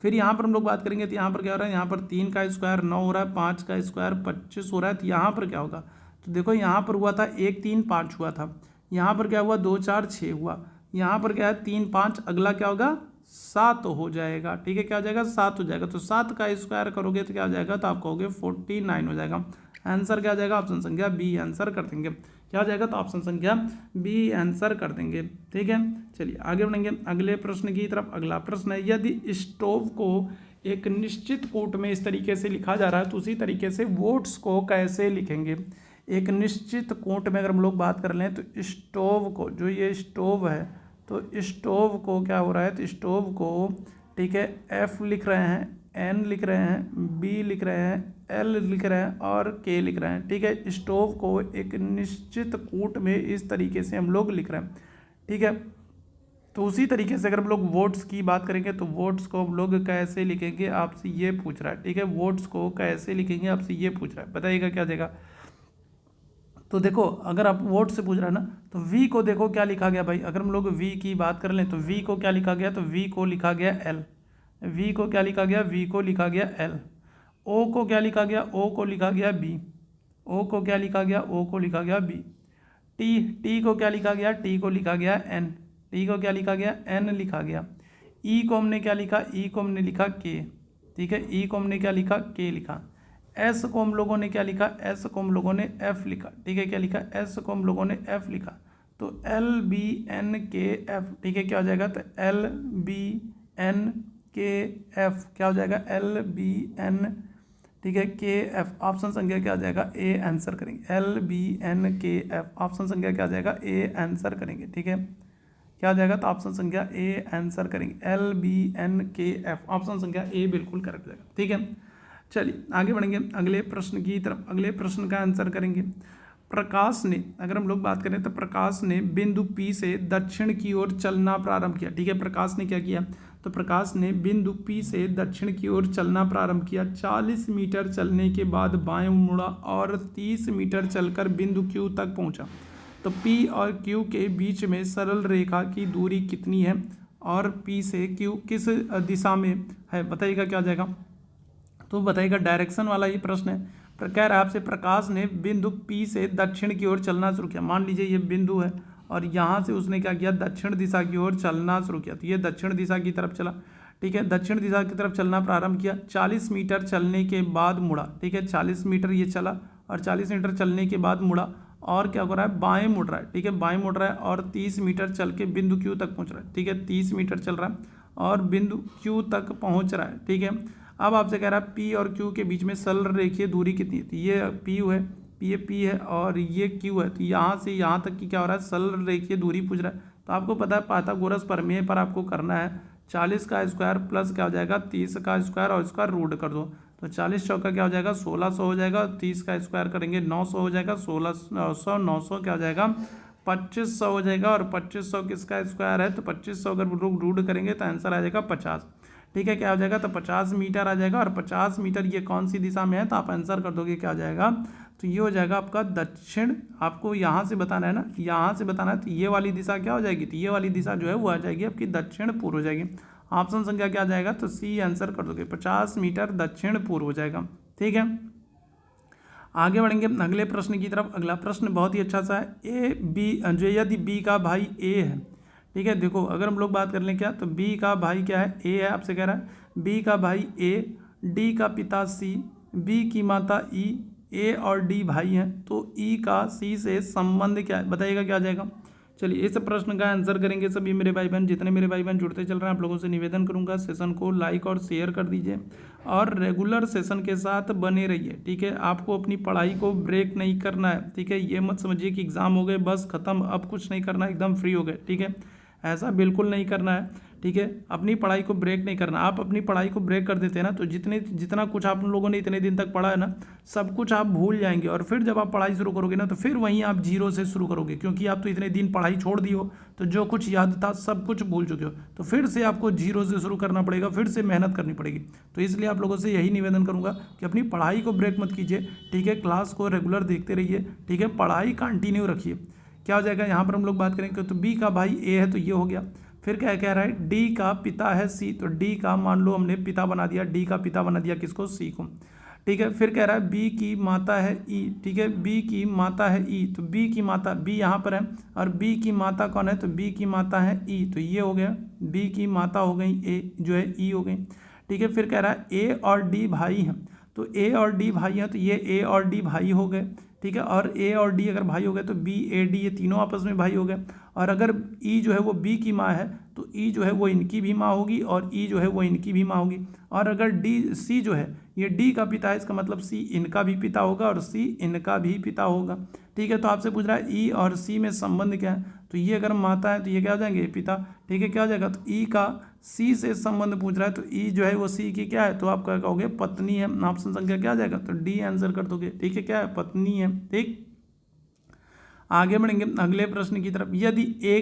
फिर यहाँ पर हम लोग बात करेंगे तो यहाँ पर क्या हो रहा है, यहाँ पर 3 का स्क्वायर 9 हो रहा है, 5 का स्क्वायर 25 हो रहा है। तो यहाँ पर क्या होगा, तो देखो यहाँ पर हुआ था 1 3 5 हुआ था, यहाँ पर क्या हुआ 2 4 6 हुआ, यहाँ पर क्या है 3 5, अगला क्या होगा 7 हो जाएगा। ठीक है, क्या हो जाएगा? 7 हो जाएगा। तो 7 का स्क्वायर करोगे तो क्या हो जाएगा? तो आप कहोगे 49 हो जाएगा। आंसर क्या हो जाएगा? ऑप्शन संख्या बी आंसर कर देंगे। क्या हो जाएगा? तो ऑप्शन संख्या बी आंसर कर देंगे। ठीक है, चलिए आगे बढ़ेंगे अगले प्रश्न की तरफ। अगला प्रश्न है, यदि स्टोव को एक निश्चित कोट में इस तरीके से लिखा जा रहा है तो उसी तरीके से वोट्स को कैसे लिखेंगे? एक निश्चित कोट में अगर हम लोग बात कर लें तो स्टोव को, जो ये स्टोव है, तो स्टोव को क्या हो रहा है? तो स्टोव को, ठीक है, एफ लिख रहे हैं, एन लिख रहे हैं, बी लिख रहे हैं, एल लिख रहे हैं और के लिख रहे हैं। ठीक है, स्टोव को एक निश्चित कोट में इस तरीके से हम लोग लिख रहे हैं। ठीक है, तो उसी तरीके से अगर हम लोग वोट्स की बात करेंगे तो वोट्स को हम लोग कैसे लिखेंगे? आपसे ये पूछ रहा है। ठीक है, वोट्स को कैसे लिखेंगे आपसे ये पूछ रहा है, बताइएगा क्या देगा? तो देखो, अगर आप वोट से पूछ रहा है ना, तो वी को देखो क्या लिखा गया भाई। अगर हम लोग वी की बात कर लें तो वी को क्या लिखा गया? तो वी को लिखा गया एल। वी को क्या लिखा गया? वी को लिखा गया एल। ओ को क्या लिखा गया? ओ को लिखा गया बी। ओ को क्या लिखा गया? ओ को लिखा गया बी। टी को क्या लिखा गया? टी को लिखा गया एन। टी को क्या लिखा गया? एन लिखा गया। ई को हमने क्या लिखा? ई को हमने लिखा के। ठीक है, ई को हमने क्या लिखा? के लिखा। एस को हम लोगों ने क्या लिखा? एस को हम लोगों ने एफ लिखा। ठीक है, क्या लिखा? एस को हम लोगों ने एफ लिखा। तो एल बी एन के एफ। ठीक है, क्या हो जाएगा? तो एल बी एन के एफ क्या हो जाएगा? एल बी एन, ठीक है, के एफ। ऑप्शन संख्या क्या आ जाएगा? ए आंसर करेंगे। एल बी एन के एफ ऑप्शन संख्या क्या आ जाएगा? ए आंसर करेंगे। ठीक है, क्या आ जाएगा? तो ऑप्शन संख्या ए आंसर करेंगे। एल बी एन के एफ ऑप्शन संख्या ए बिल्कुल करेक्ट जाएगा। ठीक है, चलिए आगे बढ़ेंगे अगले प्रश्न की तरफ। अगले प्रश्न का आंसर करेंगे। प्रकाश ने, अगर हम लोग बात करें तो प्रकाश ने बिंदु पी से दक्षिण की ओर चलना प्रारंभ किया। ठीक है, प्रकाश ने क्या किया? तो प्रकाश ने बिंदु पी से दक्षिण की ओर चलना प्रारंभ किया। 40 मीटर चलने के बाद बाएं मुड़ा और 30 मीटर चलकर बिंदु क्यू तक पहुंचा। तो पी और क्यू के बीच में सरल रेखा की दूरी कितनी है और पी से क्यू किस दिशा में है? बताइएगा क्या हो जाएगा? तो बताइएगा, डायरेक्शन वाला ही प्रश्न है। पर कह रहा है आपसे, प्रकाश ने बिंदु पी से दक्षिण की ओर चलना शुरू किया। मान लीजिए ये बिंदु है और यहाँ से उसने क्या किया? दक्षिण दिशा की ओर चलना शुरू किया। तो ये दक्षिण दिशा की तरफ चला। ठीक है, दक्षिण दिशा की तरफ चलना प्रारंभ किया। 40 मीटर चलने के बाद मुड़ा। ठीक है, 40 मीटर ये चला और 40 मीटर चलने के बाद मुड़ा और क्या हो रहा है? बाएं मुड़ रहा है। ठीक है, बाएं मुड़ रहा है और 30 मीटर चल के बिंदु क्यू तक पहुँच रहा है। ठीक है, 30 मीटर चल रहा है और बिंदु क्यू तक पहुँच रहा है। ठीक है, अब आपसे कह रहा है पी और क्यू के बीच में सरल रेखीय दूरी कितनी है? तो ये पी है, ये पी है और ये क्यू है। तो यहाँ से यहाँ तक की क्या हो रहा है? सरल रेखीय दूरी पूछ रहा है। तो आपको पता है पाइथागोरस प्रमेय पर आपको करना है 40 का स्क्वायर प्लस क्या हो जाएगा? 30 का स्क्वायर और इसका रूट कर दो। तो 40 चौका क्या हो जाएगा? 1600 हो जाएगा। 30 का स्क्वायर करेंगे 900 हो जाएगा। 1600 900 क्या हो जाएगा? 2500 हो जाएगा। और 2500 किसका स्क्वायर है? तो 2500 अगर रूट करेंगे तो आंसर आ जाएगा 50। ठीक है, क्या हो जाएगा? तो 50 मीटर आ जाएगा। और 50 मीटर ये कौन सी दिशा में है? तो आप आंसर कर दोगे क्या आ जाएगा? तो ये हो जाएगा आपका दक्षिण। आपको यहाँ से बताना है ना, यहाँ से बताना है। तो ये वाली दिशा क्या हो जाएगी? तो ये वाली दिशा जो है वो आ जाएगी आपकी दक्षिण पूर्व हो जाएगी। ऑप्शन संख्या क्या आ जाएगा? तो सी आंसर कर दोगे। 50 मीटर दक्षिण पूर्व हो जाएगा। ठीक है, आगे बढ़ेंगे अगले प्रश्न की तरफ। अगला प्रश्न बहुत ही अच्छा सा है। ए बी, जो यदि बी का भाई ए है, ठीक है, देखो अगर हम लोग बात कर लें क्या, तो बी का भाई क्या है? ए है। आपसे कह रहा है बी का भाई ए, डी का पिता सी, बी की माता ई, ए और डी भाई हैं, तो ई का सी से संबंध क्या है? बताइएगा क्या आ जाएगा? चलिए इस प्रश्न का आंसर करेंगे सभी मेरे भाई बहन। जितने मेरे भाई बहन जुड़ते चल रहे हैं, आप लोगों से निवेदन करूंगा सेशन को लाइक और शेयर कर दीजिए और रेगुलर सेशन के साथ बने रहिए। ठीक है, आपको अपनी पढ़ाई को ब्रेक नहीं करना है। ठीक है, ये मत समझिए कि एग्जाम हो गए बस खत्म, अब कुछ नहीं करना, एकदम फ्री हो गए। ठीक है, ऐसा बिल्कुल नहीं करना है। ठीक है, अपनी पढ़ाई को ब्रेक नहीं करना। आप अपनी पढ़ाई को ब्रेक कर देते हैं ना, तो जितना कुछ आप लोगों ने इतने दिन तक पढ़ा है ना, सब कुछ आप भूल जाएंगे। और फिर जब आप पढ़ाई शुरू करोगे ना, तो फिर वहीं आप जीरो से शुरू करोगे, क्योंकि आप तो इतने दिन पढ़ाई छोड़ दी हो, तो जो कुछ याद था सब कुछ भूल चुके हो। तो फिर से आपको जीरो से शुरू करना पड़ेगा, फिर से मेहनत करनी पड़ेगी। तो इसलिए आप लोगों से यही निवेदन करूँगा कि अपनी पढ़ाई को ब्रेक मत कीजिए। ठीक है, क्लास को रेगुलर देखते रहिए। ठीक है, पढ़ाई कंटिन्यू रखिए। क्या हो जाएगा यहाँ पर हम लोग बात करेंगे, तो बी का भाई ए है, तो ये हो गया। फिर क्या कह रहा है? डी का पिता है सी, तो डी का मान लो हमने पिता बना दिया, डी का पिता बना दिया किसको? सी को। ठीक है। फिर कह रहा है बी की माता है ई, ठीक है, बी की माता है ई, तो बी की माता, बी यहाँ पर है और बी की माता कौन है, तो बी की माता है ई, तो ये हो गया बी की माता हो गई ए जो है ई हो गई, ठीक है। फिर कह रहा है ए और डी भाई हैं, तो ए और डी भाई हैं, तो ये ए और डी भाई हो गए, ठीक है। और ए और डी अगर भाई हो गए तो बी ए डी ये तीनों आपस में भाई हो गए। और अगर ई जो है वो बी की माँ है तो ई जो है वो इनकी भी माँ होगी और ई जो है वो इनकी भी माँ होगी। और अगर डी सी जो है ये डी का पिता है, इसका मतलब सी इनका भी पिता होगा और सी इनका भी पिता होगा, ठीक है। तो आपसे पूछ रहा है ई और सी में संबंध क्या है, तो ये अगर माता है तो ये क्या हो जाएंगे, पिता, ठीक है। क्या हो जाएगा, तो ई का सी से संबंध पूछ रहा है, तो ई जो है वो सी की क्या है, तो आप क्या कहोगे, पत्नी है। ऑप्शन संख्या क्या आ जाएगा, तो डी आंसर कर दोगे, ठीक है। क्या है, पत्नी है, ठीक। आगे बढ़ेंगे अगले प्रश्न की तरफ। यदि ए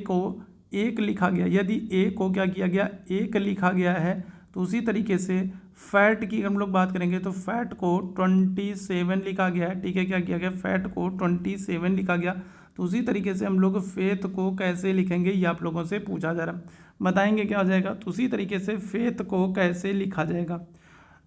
को एक लिखा गया, यदि ए को क्या किया गया, एक लिखा गया है, तो उसी तरीके से फैट की हम लोग बात करेंगे तो फैट को 27 लिखा गया है, ठीक है। क्या किया गया, फैट को 27 लिखा गया, तो उसी तरीके से हम लोग फेथ को कैसे लिखेंगे ये आप लोगों से पूछा जा रहा है, बताएंगे क्या हो जाएगा। तो उसी तरीके से फेथ को कैसे लिखा जाएगा,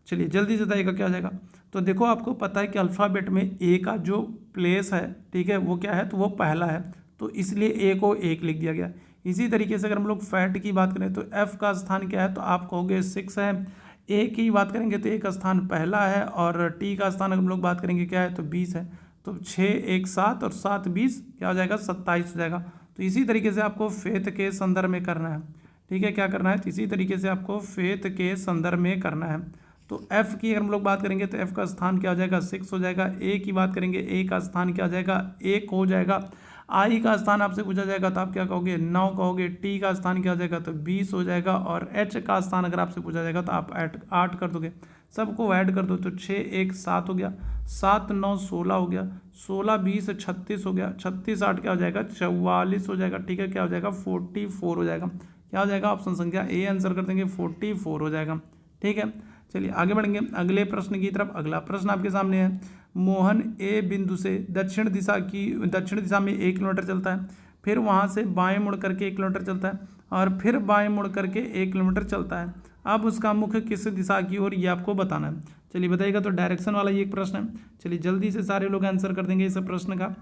चलिए जल्दी से बताइएगा क्या हो जाएगा। तो देखो आपको पता है कि अल्फ़ाबेट में ए का जो प्लेस है, ठीक है, वो क्या है, तो वो पहला है, तो इसलिए ए को एक लिख दिया गया। इसी तरीके से अगर हम लोग फैट की बात करें तो एफ का स्थान क्या है, तो आप कहोगे 6 है। ए की बात करेंगे तो ए का स्थान पहला है और टी का स्थान अगर हम लोग बात करेंगे क्या है, तो 20 है। तो 6 1 7 और 7 20 क्या हो जाएगा, 27 हो जाएगा। तो इसी तरीके से आपको फेथ के संदर्भ में करना है, ठीक है। क्या करना है, तो इसी तरीके से आपको फेथ के संदर्भ में करना है। तो एफ़ की अगर हम लोग बात करेंगे तो एफ़ का स्थान क्या हो जाएगा, 6 हो जाएगा। ए की बात करेंगे, ए का स्थान क्या हो जाएगा, 1 हो जाएगा। आई का स्थान आपसे पूछा जाएगा तो आप क्या कहोगे, 9 कहोगे। टी का स्थान क्या हो जाएगा, तो 20 हो जाएगा। और एच का स्थान अगर आपसे पूछा जाएगा तो आप 8 कर दोगे, सबको ऐड कर दो तो 6 1 7 हो गया, 7 9 16 हो गया, 16 20 36 हो गया, 36 8 क्या हो जाएगा, 44 हो जाएगा, ठीक है। क्या हो जाएगा, 44 हो जाएगा। क्या हो जाएगा, ऑप्शन संख्या ए आंसर कर देंगे, 44 हो जाएगा, ठीक है। चलिए आगे बढ़ेंगे अगले प्रश्न की तरफ। अगला प्रश्न आपके सामने है, मोहन ए बिंदु से दक्षिण दिशा में 1 किलोमीटर चलता है, फिर वहाँ से बाएं मुड़ करके 1 किलोमीटर चलता है और फिर बाएं मुड़ करके 1 किलोमीटर चलता है। अब उसका मुख किस दिशा की ओर, ये आपको बताना है। चलिए बताइएगा। तो डायरेक्शन वाला ये एक प्रश्न है। चलिए जल्दी से सारे लोग आंसर कर देंगे इस प्रश्न का।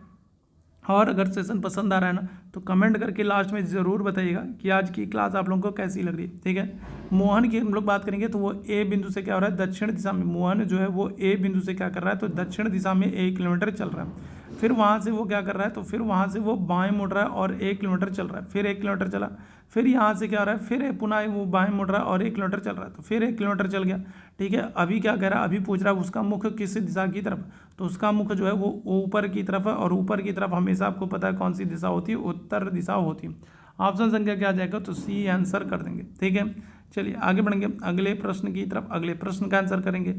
और अगर सेशन पसंद आ रहा है ना तो कमेंट करके लास्ट में ज़रूर बताइएगा कि आज की क्लास आप लोगों को कैसी लग रही है, ठीक है। मोहन की हम लोग बात करेंगे तो वो ए बिंदु से क्या हो रहा है, दक्षिण दिशा में। मोहन जो है वो ए बिंदु से क्या कर रहा है, तो दक्षिण दिशा में 1 किलोमीटर चल रहा है। फिर वहाँ से वो क्या कर रहा है, तो फिर वहाँ से वो बाएं मुड़ रहा है और 1 किलोमीटर चल रहा है। फिर 1 किलोमीटर चला, फिर यहाँ से क्या हो रहा है, फिर पुनः वो बाएं मुड़ रहा है और 1 किलोमीटर चल रहा है, तो फिर 1 किलोमीटर चल गया, ठीक है। अभी क्या कह रहा है, अभी पूछ रहा है उसका मुख किस दिशा की तरफ, तो उसका मुख जो है वो ऊपर की तरफ है और ऊपर की तरफ हमेशा आपको पता है कौन सी दिशा होती है, उत्तर दिशा होती है। ऑप्शन संख्या क्या आ जाएगा, तो सी आंसर कर देंगे, ठीक है। चलिए आगे बढ़ेंगे अगले प्रश्न की तरफ। अगले प्रश्न का आंसर करेंगे।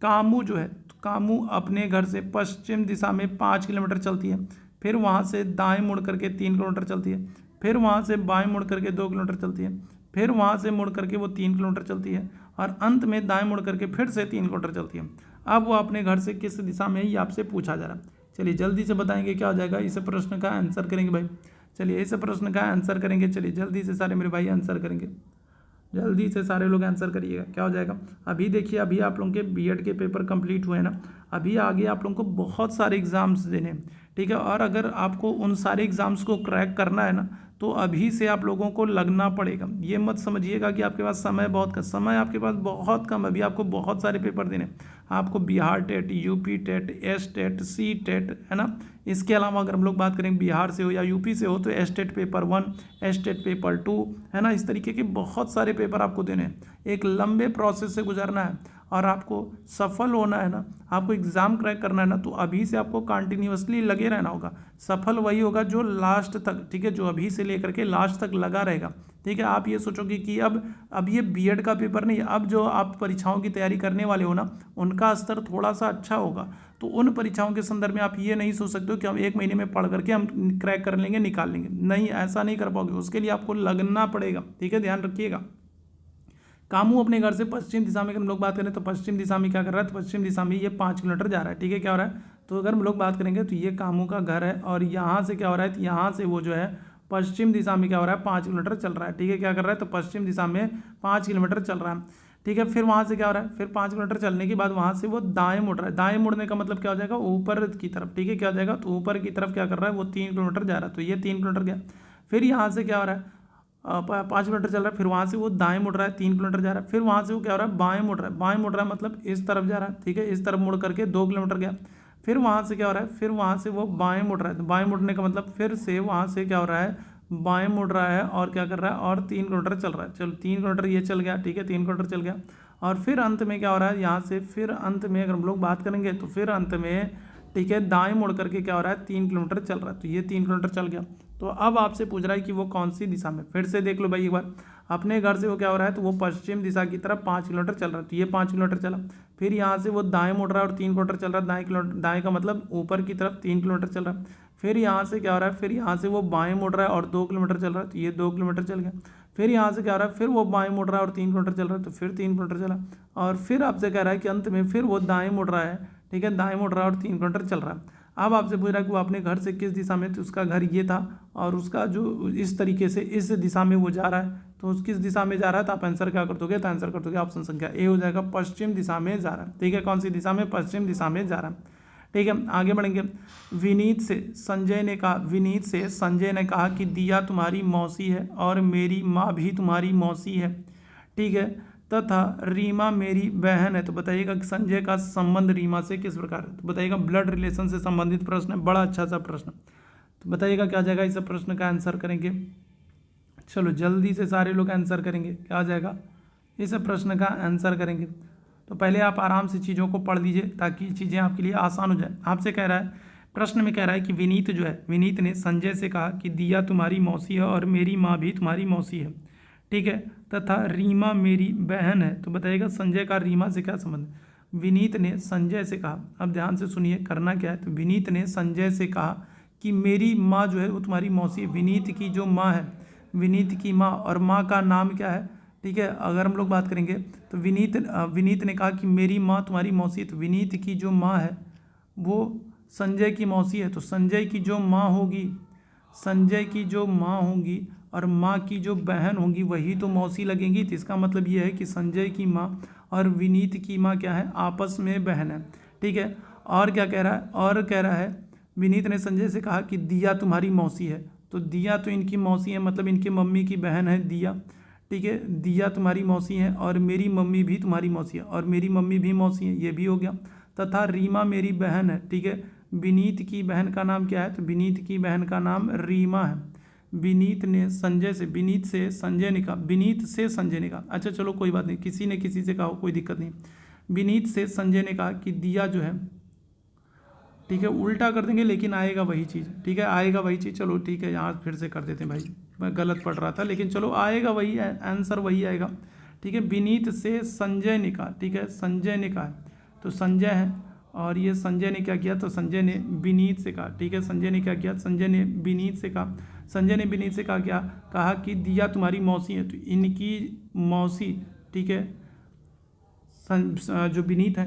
कामू जो है, तो कामू अपने घर से पश्चिम दिशा में 5 किलोमीटर चलती है, फिर वहाँ से दाएं मुड़ करके 3 किलोमीटर चलती है, फिर वहाँ से बाएं मुड़ करके 2 किलोमीटर चलती है, फिर वहाँ से मुड़ करके वो 3 किलोमीटर चलती है और अंत में दाएं मुड़ करके फिर से 3 किलोमीटर चलती है। अब वो अपने घर से किस दिशा में, ये आपसे पूछा जा रहा है। चलिए जल्दी से बताएंगे क्या हो जाएगा, इस प्रश्न का आंसर करेंगे भाई। चलिए इस प्रश्न का आंसर करेंगे, चलिए जल्दी से सारे मेरे भाई आंसर करेंगे, जल्दी से सारे लोग आंसर करिएगा क्या हो जाएगा। अभी देखिए, अभी आप लोगों के बीएड के पेपर कंप्लीट हुए ना, अभी आगे आप लोगों को बहुत सारे एग्ज़ाम्स देने हैं, ठीक है। और अगर आपको उन सारे एग्ज़ाम्स को क्रैक करना है ना तो अभी से आप लोगों को लगना पड़ेगा। ये मत समझिएगा कि आपके पास समय बहुत कम, समय आपके पास बहुत कम। अभी आपको बहुत सारे पेपर देने, आपको Bihar TET, UP TET, S TET, C TET, है ना। इसके अलावा अगर हम लोग बात करें बिहार से हो या यूपी से हो तो S TET paper 1, S TET paper 2, है ना। इस तरीके के बहुत सारे पेपर आपको देने हैं, एक लंबे प्रोसेस से गुजरना है और आपको सफल होना है ना, आपको एग्ज़ाम क्रैक करना है ना, तो अभी से आपको कंटिन्यूअसली लगे रहना होगा। सफल वही होगा जो लास्ट तक, ठीक है, जो अभी से लेकर के लास्ट तक लगा रहेगा, ठीक है। आप ये सोचोगे कि अब ये बीएड का पेपर नहीं, अब जो आप परीक्षाओं की तैयारी करने वाले हो ना उनका स्तर थोड़ा सा अच्छा होगा, तो उन परीक्षाओं के संदर्भ में आप ये नहीं सोच सकते हो कि हम 1 महीने में पढ़ करके हम क्रैक कर लेंगे, निकाल लेंगे। नहीं, ऐसा नहीं कर पाओगे, उसके लिए आपको लगना पड़ेगा, ठीक है, ध्यान रखिएगा। कामू अपने घर से पश्चिम दिशा में हम लोग बात करें तो पश्चिम दिशा में क्या कर रहा है, तो पश्चिम दिशा में ये 5 किलोमीटर जा रहा है, ठीक है। क्या हो रहा है, तो अगर हम लोग बात करेंगे तो ये कामू का घर है और यहाँ से क्या हो रहा है, तो यहाँ से वो जो है पश्चिम दिशा में क्या हो रहा है, 5 किलोमीटर चल रहा है, ठीक है। क्या कर रहा है, तो पश्चिम दिशा में 5 किलोमीटर चल रहा है। ठीक है। फिर वहाँ से क्या हो रहा है, फिर 5 किलोमीटर चलने के बाद वहाँ से वो दाएं मुड़ रहा है। दाएं मुड़ने का मतलब क्या हो जाएगा, ऊपर की तरफ। ठीक है, क्या हो जाएगा, तो ऊपर की तरफ क्या कर रहा है, वो 3 किलोमीटर जा रहा है, तो ये 3 किलोमीटर गया। फिर यहाँ से क्या हो रहा है, 5 किलोमीटर चल रहा है, फिर वहाँ से वो दाएं मुड़ रहा है, 3 किलोमीटर जा रहा है। फिर वहाँ से वो क्या हो रहा है, बाएं मुड़ रहा है। बाएं मुड़ रहा है मतलब इस तरफ जा रहा है। ठीक है, इस तरफ मुड़ करके 2 किलोमीटर गया। फिर वहाँ से क्या हो रहा है, फिर वहाँ से वो बाएं मुड़ रहा है। तो बाएं मुड़ने का मतलब फिर से वहाँ से क्या हो रहा है, बाएं मुड़ रहा है और क्या कर रहा है, और 3 किलोमीटर चल रहा है। चलो 3 किलोमीटर ये चल गया। ठीक है, 3 किलोमीटर चल गया। और फिर अंत में क्या हो रहा है, यहाँ से फिर अंत में अगर हम लोग बात करेंगे तो फिर अंत में, ठीक है, दाएं मुड़ करके क्या हो रहा है, 3 किलोमीटर चल रहा है। तो ये 3 किलोमीटर चल गया। तो अब आपसे पूछ रहा है कि वो कौन सी दिशा में। फिर से देख लो भाई एक बार, अपने घर से वो क्या हो रहा है, तो वो पश्चिम दिशा की तरफ 5 किलोमीटर चल रहा है। तो ये 5 किलोमीटर चला। फिर यहाँ से वो दाएं मुड़ रहा है और 3 किलोमीटर चल रहा है। दाएं किलोमीटर, दाएं का मतलब ऊपर की तरफ 3 किलोमीटर चल रहा है। फिर यहाँ से क्या हो रहा है, फिर यहाँ से वो बाएं मुड़ रहा है और 2 किलोमीटर चल रहा है। तो ये 2 किलोमीटर चल गया। फिर यहाँ से क्या हो रहा है, फिर वो बाएं मुड़ रहा है और 3 किलोमीटर चल रहा है। तो फिर 3 किलोमीटर चला। और फिर आपसे कह रहा है कि अंत में फिर वो दाएं मुड़ रहा है। ठीक है, दाएं मुड़ रहा है और 3 किलोमीटर चल रहा है। अब आपसे पूछ रहा है कि वो अपने घर से किस दिशा में, तो उसका घर ये था और उसका जो इस तरीके से इस दिशा में वो जा रहा है। तो उस किस दिशा में जा रहा है, तो आप आंसर क्या कर दोगे, तो आंसर कर दोगे ऑप्शन संख्या ए हो जाएगा, पश्चिम दिशा में जा रहा है। ठीक है, कौन सी दिशा में, पश्चिम दिशा में जा रहा है। ठीक है, आगे बढ़ेंगे। विनीत से संजय ने कहा, विनीत से संजय ने कहा कि दिया तुम्हारी मौसी है और मेरी माँ भी तुम्हारी मौसी है। ठीक है, तथा रीमा मेरी बहन है। तो बताइएगा कि संजय का संबंध रीमा से किस प्रकार है। तो बताइएगा ब्लड रिलेशन से संबंधित प्रश्न है, बड़ा अच्छा सा प्रश्न। तो बताइएगा क्या आ जाएगा, इस प्रश्न का आंसर करेंगे। चलो जल्दी से सारे लोग आंसर करेंगे, क्या आ जाएगा, इस प्रश्न का आंसर करेंगे। तो पहले आप आराम से चीज़ों को पढ़ लीजिए ताकि चीज़ें आपके लिए आसान हो जाए। आपसे कह रहा है, प्रश्न में कह रहा है कि विनीत जो है, विनीत ने संजय से कहा कि दिया तुम्हारी मौसी है और मेरी माँ भी तुम्हारी मौसी है। ठीक है, तथा रीमा मेरी बहन है। तो बताइएगा संजय का रीमा से क्या संबंध है। विनीत ने संजय से कहा, अब ध्यान से सुनिए करना क्या है। तो विनीत ने संजय से कहा कि मेरी माँ जो है वो तुम्हारी मौसी है। विनीत की जो माँ है, विनीत की माँ, और माँ का नाम क्या है। ठीक है, अगर हम लोग बात करेंगे तो विनीत ने कहा कि मेरी माँ तुम्हारी मौसी है। तो विनीत की जो माँ है वो संजय की मौसी है। तो संजय की जो माँ होगी, संजय की जो माँ होंगी और माँ की जो बहन होंगी वही तो मौसी लगेंगी। तो इसका मतलब ये है कि संजय की माँ और विनीत की माँ क्या है, आपस में बहन है। ठीक है, और क्या कह रहा है, और कह रहा है विनीत ने संजय से कहा कि दिया तुम्हारी मौसी है। तो दिया तो इनकी मौसी है, मतलब इनकी मम्मी की बहन है दिया। ठीक है, दिया तुम्हारी मौसी है और मेरी मम्मी भी तुम्हारी मौसी है और मेरी मम्मी भी मौसी है, ये भी हो गया। तथा रीमा मेरी बहन है। ठीक है, विनीत की बहन का नाम क्या है, तो विनीत की बहन का नाम रीमा है। विनीत ने संजय से, विनीत से संजय ने कहा, विनीत से संजय ने कहा, अच्छा चलो कोई बात नहीं, किसी ने किसी से कहा हो, कोई दिक्कत नहीं। विनीत से संजय ने कहा कि दिया जो है, ठीक है, उल्टा कर देंगे लेकिन आएगा वही चीज़। ठीक है, आएगा वही चीज़। चलो ठीक है, यहाँ फिर से कर देते हैं भाई, मैं गलत पढ़ रहा था, लेकिन चलो आएगा वही, आंसर वही आएगा। ठीक है, विनीत से संजय ने कहा। ठीक है, संजय ने कहा, तो संजय है और ये संजय ने क्या किया, तो संजय ने विनीत से कहा। ठीक है, संजय ने क्या किया, संजय ने विनीत से कहा। संजय ने विनीत से कहा क्या, कहा कि दिया तुम्हारी मौसी है। तो इनकी मौसी, ठीक है, जो विनीत है,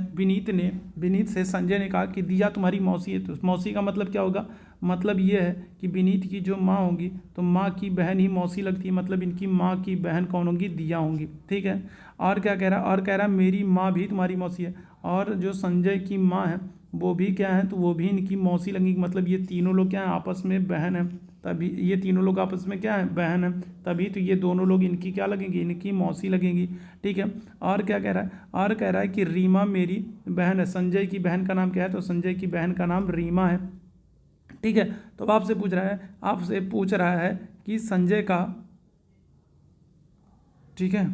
विनीत से संजय ने कहा कि दिया तुम्हारी मौसी है। तो मौसी का मतलब क्या होगा, मतलब ये है कि विनीत की जो माँ होगी तो माँ की बहन ही मौसी लगती है, मतलब इनकी माँ की बहन कौन होगी, दिया होंगी। ठीक है, और क्या कह रहा है, और कह रहा है मेरी माँ भी तुम्हारी मौसी है। और जो संजय की माँ है वो भी क्या है, तो वो भी इनकी मौसी लगेंगी, मतलब ये तीनों लोग क्या हैं, आपस में बहन है। तभी ये तीनों लोग आपस में क्या है, बहन है, तभी तो ये दोनों लोग इनकी क्या लगेंगी, इनकी मौसी लगेंगी। ठीक है, और क्या कह रहा है, और कह रहा है कि रीमा मेरी बहन है। संजय की बहन का नाम क्या है, तो संजय की बहन का नाम रीमा है। ठीक है, तो अब आपसे पूछ रहा है कि संजय का, ठीक है,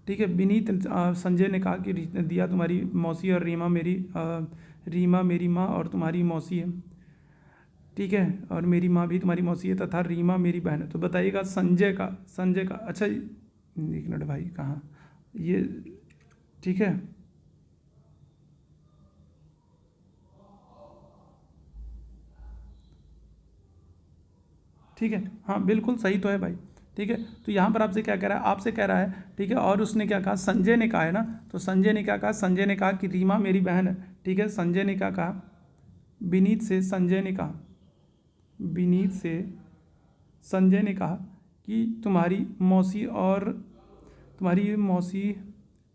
ठीक है, विनीत संजय ने कहा कि दिया तुम्हारी मौसी और रीमा मेरी माँ और तुम्हारी मौसी है। ठीक है, और मेरी माँ भी तुम्हारी मौसी है तथा रीमा मेरी बहन है। तो बताइएगा संजय का, अच्छा एक मिनट भाई, कहाँ ये, ठीक है, ठीक है, हाँ बिल्कुल सही तो है भाई। ठीक है, तो यहाँ पर आपसे क्या कह रहा है, आपसे कह रहा है, ठीक है, और उसने क्या कहा, संजय ने कहा है ना, तो संजय ने क्या कहा, संजय ने कहा कि रीमा मेरी बहन है। ठीक है, संजय ने क्या कहा, विनीत से संजय ने कहा, विनीत से संजय ने कहा कि तुम्हारी मौसी और तुम्हारी मौसी,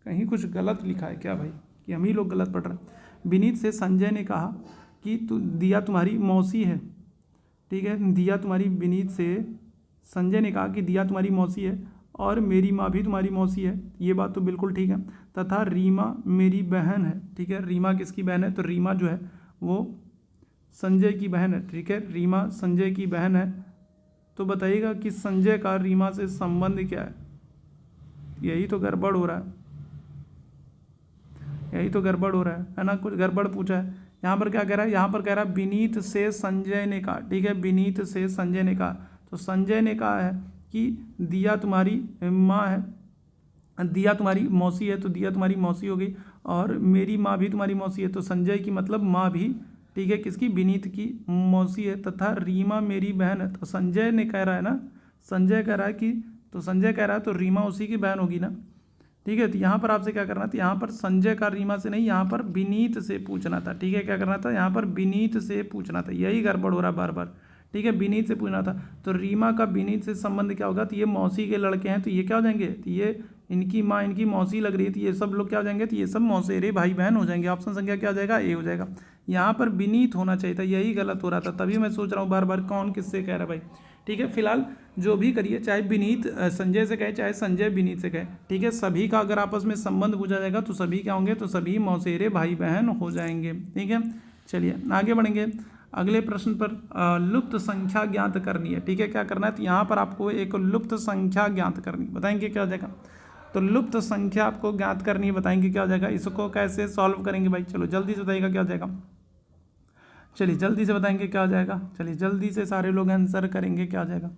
कहीं कुछ गलत लिखा है क्या भाई, कि हम ही लोग गलत पढ़ रहे हैं। विनीत से संजय ने कहा कि दिया तुम्हारी मौसी है, ठीक है। दिया तुम्हारी, विनीत से संजय ने कहा कि दिया तुम्हारी मौसी है और मेरी माँ भी तुम्हारी मौसी है, ये बात तो बिल्कुल ठीक है। तथा रीमा मेरी बहन है, ठीक है। रीमा किसकी बहन है, तो रीमा जो है वो संजय की बहन है, ठीक है। रीमा संजय की बहन है। तो बताइएगा कि संजय का रीमा से संबंध क्या है। यही तो गड़बड़ हो रहा है, यही तो गड़बड़ हो रहा है ना, कुछ गड़बड़ पूछा है। यहाँ पर क्या कह रहा है, यहाँ पर कह रहा है विनीत से संजय ने कहा, ठीक है। विनीत से संजय ने कहा, तो संजय ने कहा है कि दिया तुम्हारी माँ है, दिया तुम्हारी मौसी है, तो दिया तुम्हारी मौसी हो गई। और मेरी माँ भी तुम्हारी मौसी है, तो संजय की मतलब माँ भी, ठीक है, किसकी, विनीत की मौसी है। तथा रीमा मेरी बहन है, तो संजय ने कह रहा है ना, संजय कह रहा है कि, तो संजय कह रहा है तो रीमा उसी की बहन होगी ना, ठीक है। तो यहाँ पर आपसे क्या करना था, यहाँ पर संजय का रीमा से नहीं, यहाँ पर विनीत से पूछना था, ठीक है। क्या करना था, यहाँ पर विनीत से पूछना था, यही गड़बड़ हो रहा है बार बार, ठीक है। विनीत से पूछना था। तो रीमा का विनीत से संबंध क्या होगा, तो ये मौसी के लड़के हैं, तो ये क्या हो जाएंगे, तो ये इनकी माँ इनकी मौसी लग रही है, तो ये सब लोग क्या हो जाएंगे, तो ये सब मौसेरे भाई बहन हो जाएंगे। ऑप्शन संख्या क्या हो जाएगा, ए हो जाएगा। यहाँ पर विनीत होना चाहिए था, यही गलत हो रहा था, तभी मैं सोच रहा हूँ बार बार कौन किससे कह रहा है भाई, ठीक है। फिलहाल जो भी करिए, चाहे विनीत संजय से कहे, चाहे संजय विनीत से कहे, ठीक है। सभी का अगर आपस में संबंध पूछा जाएगा तो सभी क्या होंगे, तो सभी मौसेरे भाई बहन हो जाएंगे, ठीक है। चलिए आगे बढ़ेंगे। अगले प्रश्न पर लुप्त संख्या ज्ञात करनी है, ठीक है। क्या करना है, तो यहाँ पर आपको एक लुप्त संख्या ज्ञात करनी, बताएंगे क्या हो जाएगा। तो लुप्त संख्या आपको ज्ञात करनी है, बताएंगे क्या हो जाएगा। इसको कैसे सॉल्व करेंगे भाई, चलो जल्दी से बताइएगा क्या हो जाएगा। चलिए जल्दी से बताएंगे क्या हो जाएगा, चलिए जल्दी से सारे लोग आंसर करेंगे क्या हो जाएगा।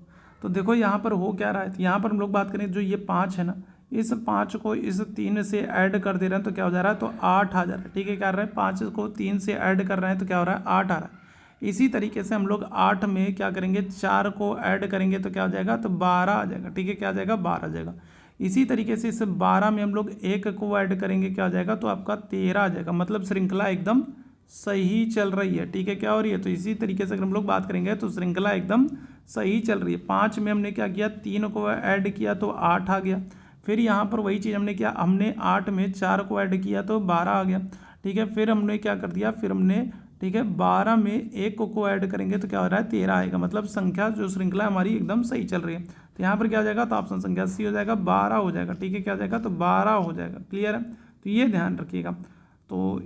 तो देखो यहाँ पर हो क्या रहा है, तो यहाँ पर हम लोग बात करें जो ये 5 है ना, इस 5 को इस 3 से ऐड कर दे रहे हैं तो क्या हो जा रहा है, तो 8 आ जा रहा है, ठीक है। क्या रहा है, 5 को 3 से ऐड कर रहे हैं तो क्या हो रहा है, 8 आ रहा है। इसी तरीके से हम लोग 8 में क्या करेंगे, 4 को ऐड करेंगे तो क्या हो जाएगा, तो 12 आ जाएगा, ठीक है। क्या आ जाएगा, 12 आ जाएगा। इसी तरीके से इस 12 में हम लोग 1 को ऐड करेंगे, क्या आ जाएगा, तो आपका 13 आ जाएगा। मतलब श्रृंखला एकदम सही चल रही है, ठीक है। क्या हो रही है, तो इसी तरीके से अगर हम लोग बात करेंगे तो श्रृंखला एकदम सही चल रही है। 5 में हमने क्या किया, 3 को ऐड किया तो 8 आ गया। फिर यहाँ पर वही चीज़ हमने किया, हमने 8 में 4 को ऐड किया तो 12 आ गया, ठीक है। फिर हमने क्या कर दिया, फिर हमने, ठीक है, 12 में 1 को ऐड करेंगे तो क्या हो रहा है, 13 आएगा। मतलब संख्या जो श्रृंखला हमारी एकदम सही चल रही है। तो यहाँ पर क्या हो जाएगा, तो ऑप्शन संख्या सी हो जाएगा, 12 हो जाएगा, ठीक है। क्या हो जाएगा, तो 12 हो जाएगा। क्लियर है, तो ये ध्यान रखिएगा। तो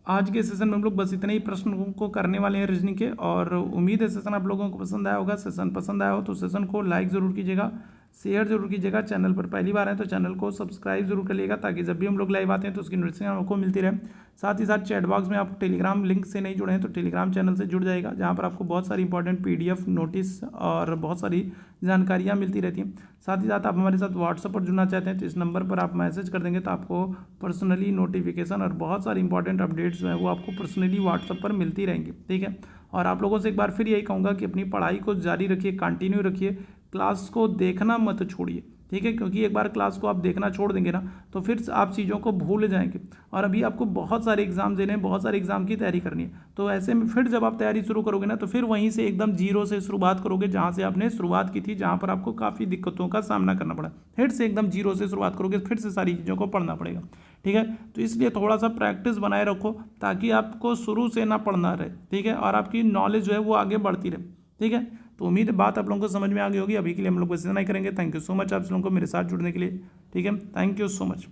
आज के सेशन में हम लोग बस इतने ही प्रश्न को करने वाले हैं रीजनिंग के, और उम्मीद है सेशन आप लोगों को पसंद आया होगा। सेशन पसंद आया हो तो सेशन को लाइक ज़रूर कीजिएगा, शेयर जरूर कीजिएगा। चैनल पर पहली बार है तो चैनल को सब्सक्राइब जरूर करिएगा, ताकि जब भी हम लोग लाइव आते हैं तो उसकी नोटिफिकेशन आपको मिलती रहे। साथ ही साथ चैट बॉक्स में आप टेलीग्राम लिंक से नहीं जुड़े हैं तो टेलीग्राम चैनल से जुड़ जाएगा, जहाँ पर आपको बहुत सारी इंपॉर्टेंट PDF नोटिस और बहुत सारी जानकारियाँ मिलती रहती हैं। साथ ही साथ आप हमारे साथ व्हाट्सएप पर जुड़ना चाहते हैं तो इस नंबर पर आप मैसेज कर देंगे तो आपको पर्सनली नोटिफिकेशन और बहुत सारी इंपॉर्टेंट अपडेट्स जो है वो आपको पर्सनली व्हाट्सएप पर मिलती रहेंगी, ठीक है। और आप लोगों से एक बार फिर यही कहूँगा कि अपनी पढ़ाई को जारी रखिए, कंटिन्यू रखिए, क्लास को देखना मत छोड़िए, ठीक है। क्योंकि एक बार क्लास को आप देखना छोड़ देंगे ना तो फिर आप चीज़ों को भूल जाएंगे। और अभी आपको बहुत सारे एग्जाम देने हैं, बहुत सारे एग्जाम की तैयारी करनी है, तो ऐसे में फिर जब आप तैयारी शुरू करोगे ना तो फिर वहीं से एकदम जीरो से शुरुआत करोगे, जहाँ से आपने शुरुआत की थी, जहाँ पर आपको काफ़ी दिक्कतों का सामना करना पड़ा। फिर से एकदम जीरो से शुरुआत करोगे, फिर से सारी चीज़ों को पढ़ना पड़ेगा, ठीक है। तो इसलिए थोड़ा सा प्रैक्टिस बनाए रखो ताकि आपको शुरू से ना पढ़ना रहे, ठीक है, और आपकी नॉलेज जो है वो आगे बढ़ती रहे, ठीक है। तो उम्मीद है बात आप लोगों को समझ में आ गई होगी। अभी के लिए हम लोग बस इतना ही करेंगे। थैंक यू सो मच आप लोगों को मेरे साथ जुड़ने के लिए, ठीक है। Thank you so much.